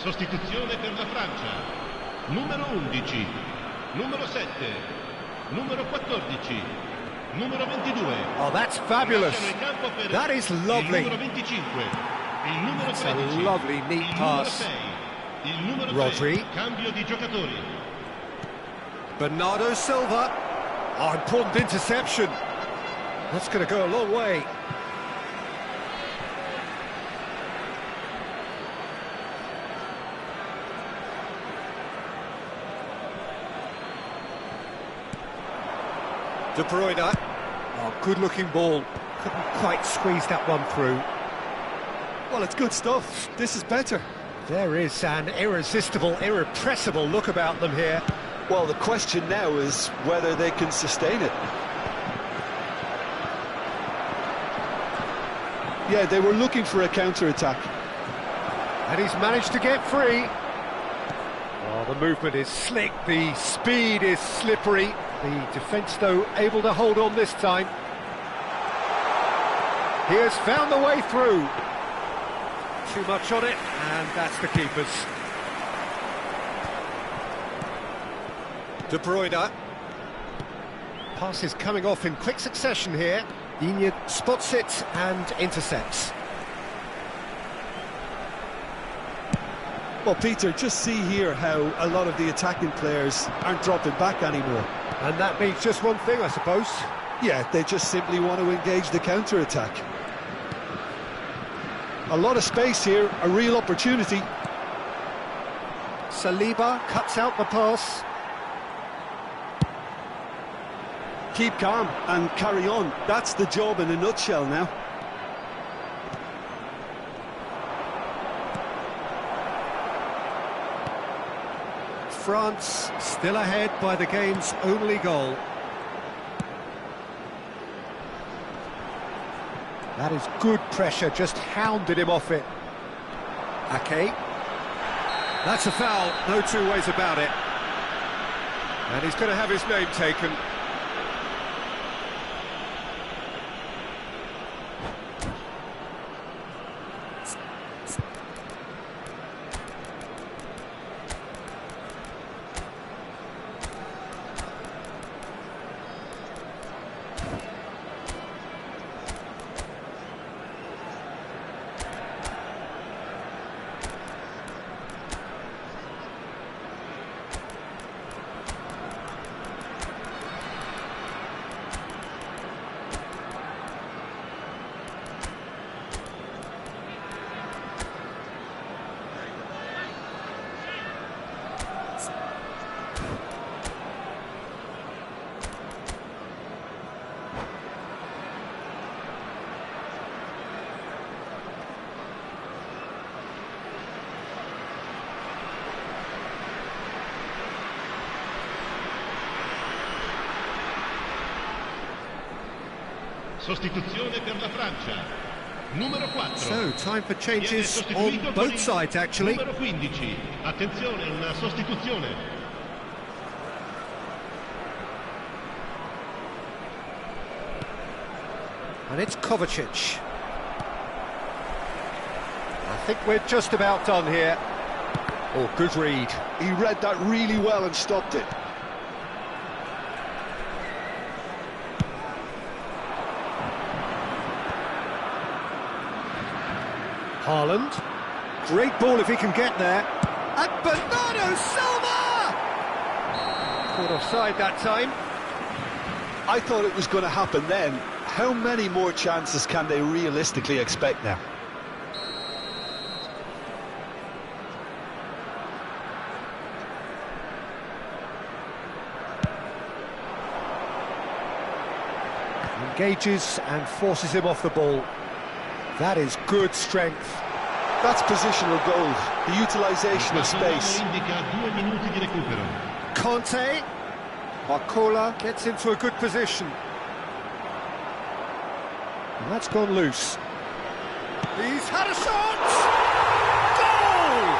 Sostituzione per la Francia. Numero 11, numero 7, numero 14, numero 22. Oh, that's fabulous. That is lovely. Il numero 25, il numero It's 13, a lovely, neat il pass. numero 6, il numero 3. Rodri. Cambio di giocatori. Bernardo Silva. Oh, important interception. That's going to go a long way. De Bruyne. Oh, good-looking ball. Couldn't quite squeeze that one through. Well, it's good stuff. This is better. There is an irresistible, irrepressible look about them here. Well, the question now is whether they can sustain it. Yeah, they were looking for a counter-attack. And he's managed to get free. Oh, the movement is slick, the speed is slippery. The defence, though, able to hold on this time. He has found the way through. Too much on it, and that's the keeper's. De Bruyne. Pass is coming off in quick succession here. Digne spots it and intercepts. Well, Peter, just see here how a lot of the attacking players aren't dropping back anymore. And that means just one thing, I suppose. Yeah, they just simply want to engage the counter-attack. A lot of space here, a real opportunity. Saliba cuts out the pass. Keep calm and carry on. That's the job in a nutshell now. France still ahead by the game's only goal. That is good pressure, just hounded him off it. Ake. That's a foul, no two ways about it. And he's going to have his name taken. Sostituzione per la Francia. Numero 4. So, time for changes on both sides, actually. Numero 15. Attenzione, una sostituzione. And it's Kovacic. I think we're just about done here. Oh, good read. He read that really well and stopped it. Haaland. Great ball if he can get there. And Bernardo Silva! Caught offside that time. I thought it was going to happen then. How many more chances can they realistically expect now? Engages and forces him off the ball. That is good strength. That's positional goal, the utilisation of space. Conte. Barcola gets into a good position. And that's gone loose. He's had a shot! Goal!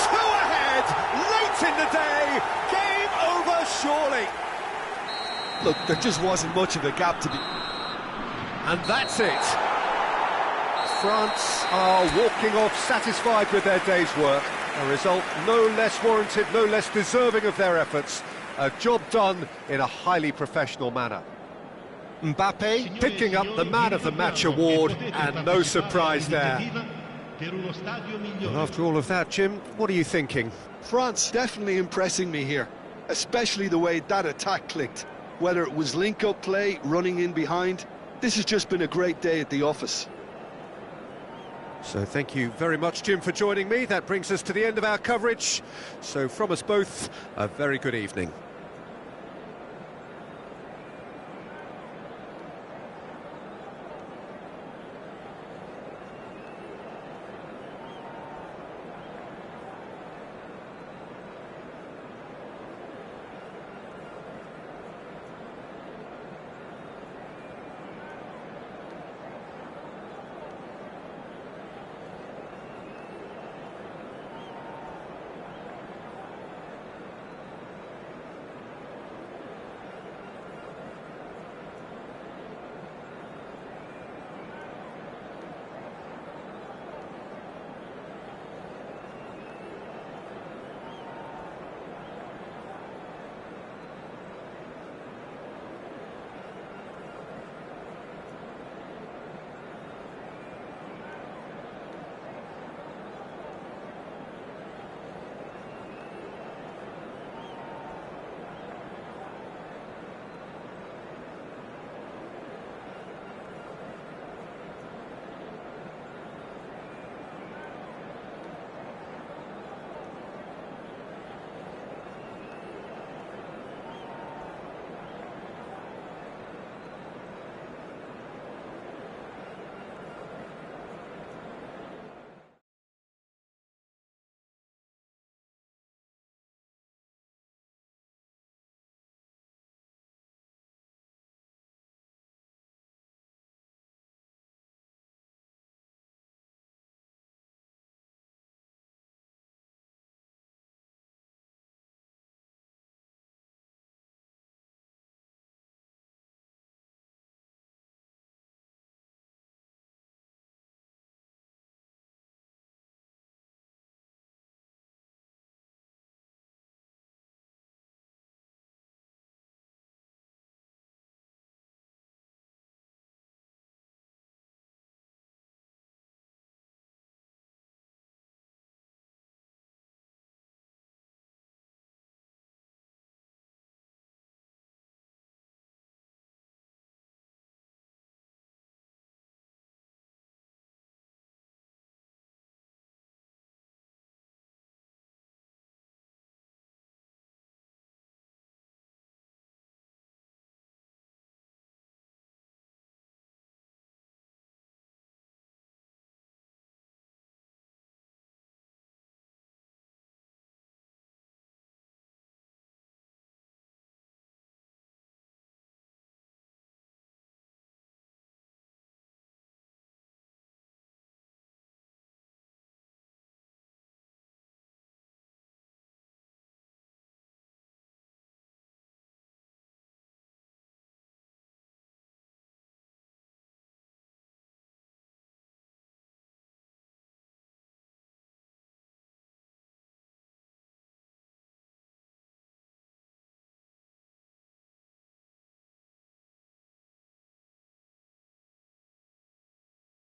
2 ahead, late in the day. Game over, surely. Look, there just wasn't much of a gap to be... And that's it. France are walking off satisfied with their day's work. A result no less warranted, no less deserving of their efforts. A job done in a highly professional manner. Mbappe picking up the Man of the Match award, and no surprise there. But after all of that, Jim, what are you thinking? France definitely impressing me here, especially the way that attack clicked. Whether it was link-up play, running in behind, this has just been a great day at the office. So thank you very much, Jim, for joining me. That brings us to the end of our coverage. So from us both, a very good evening.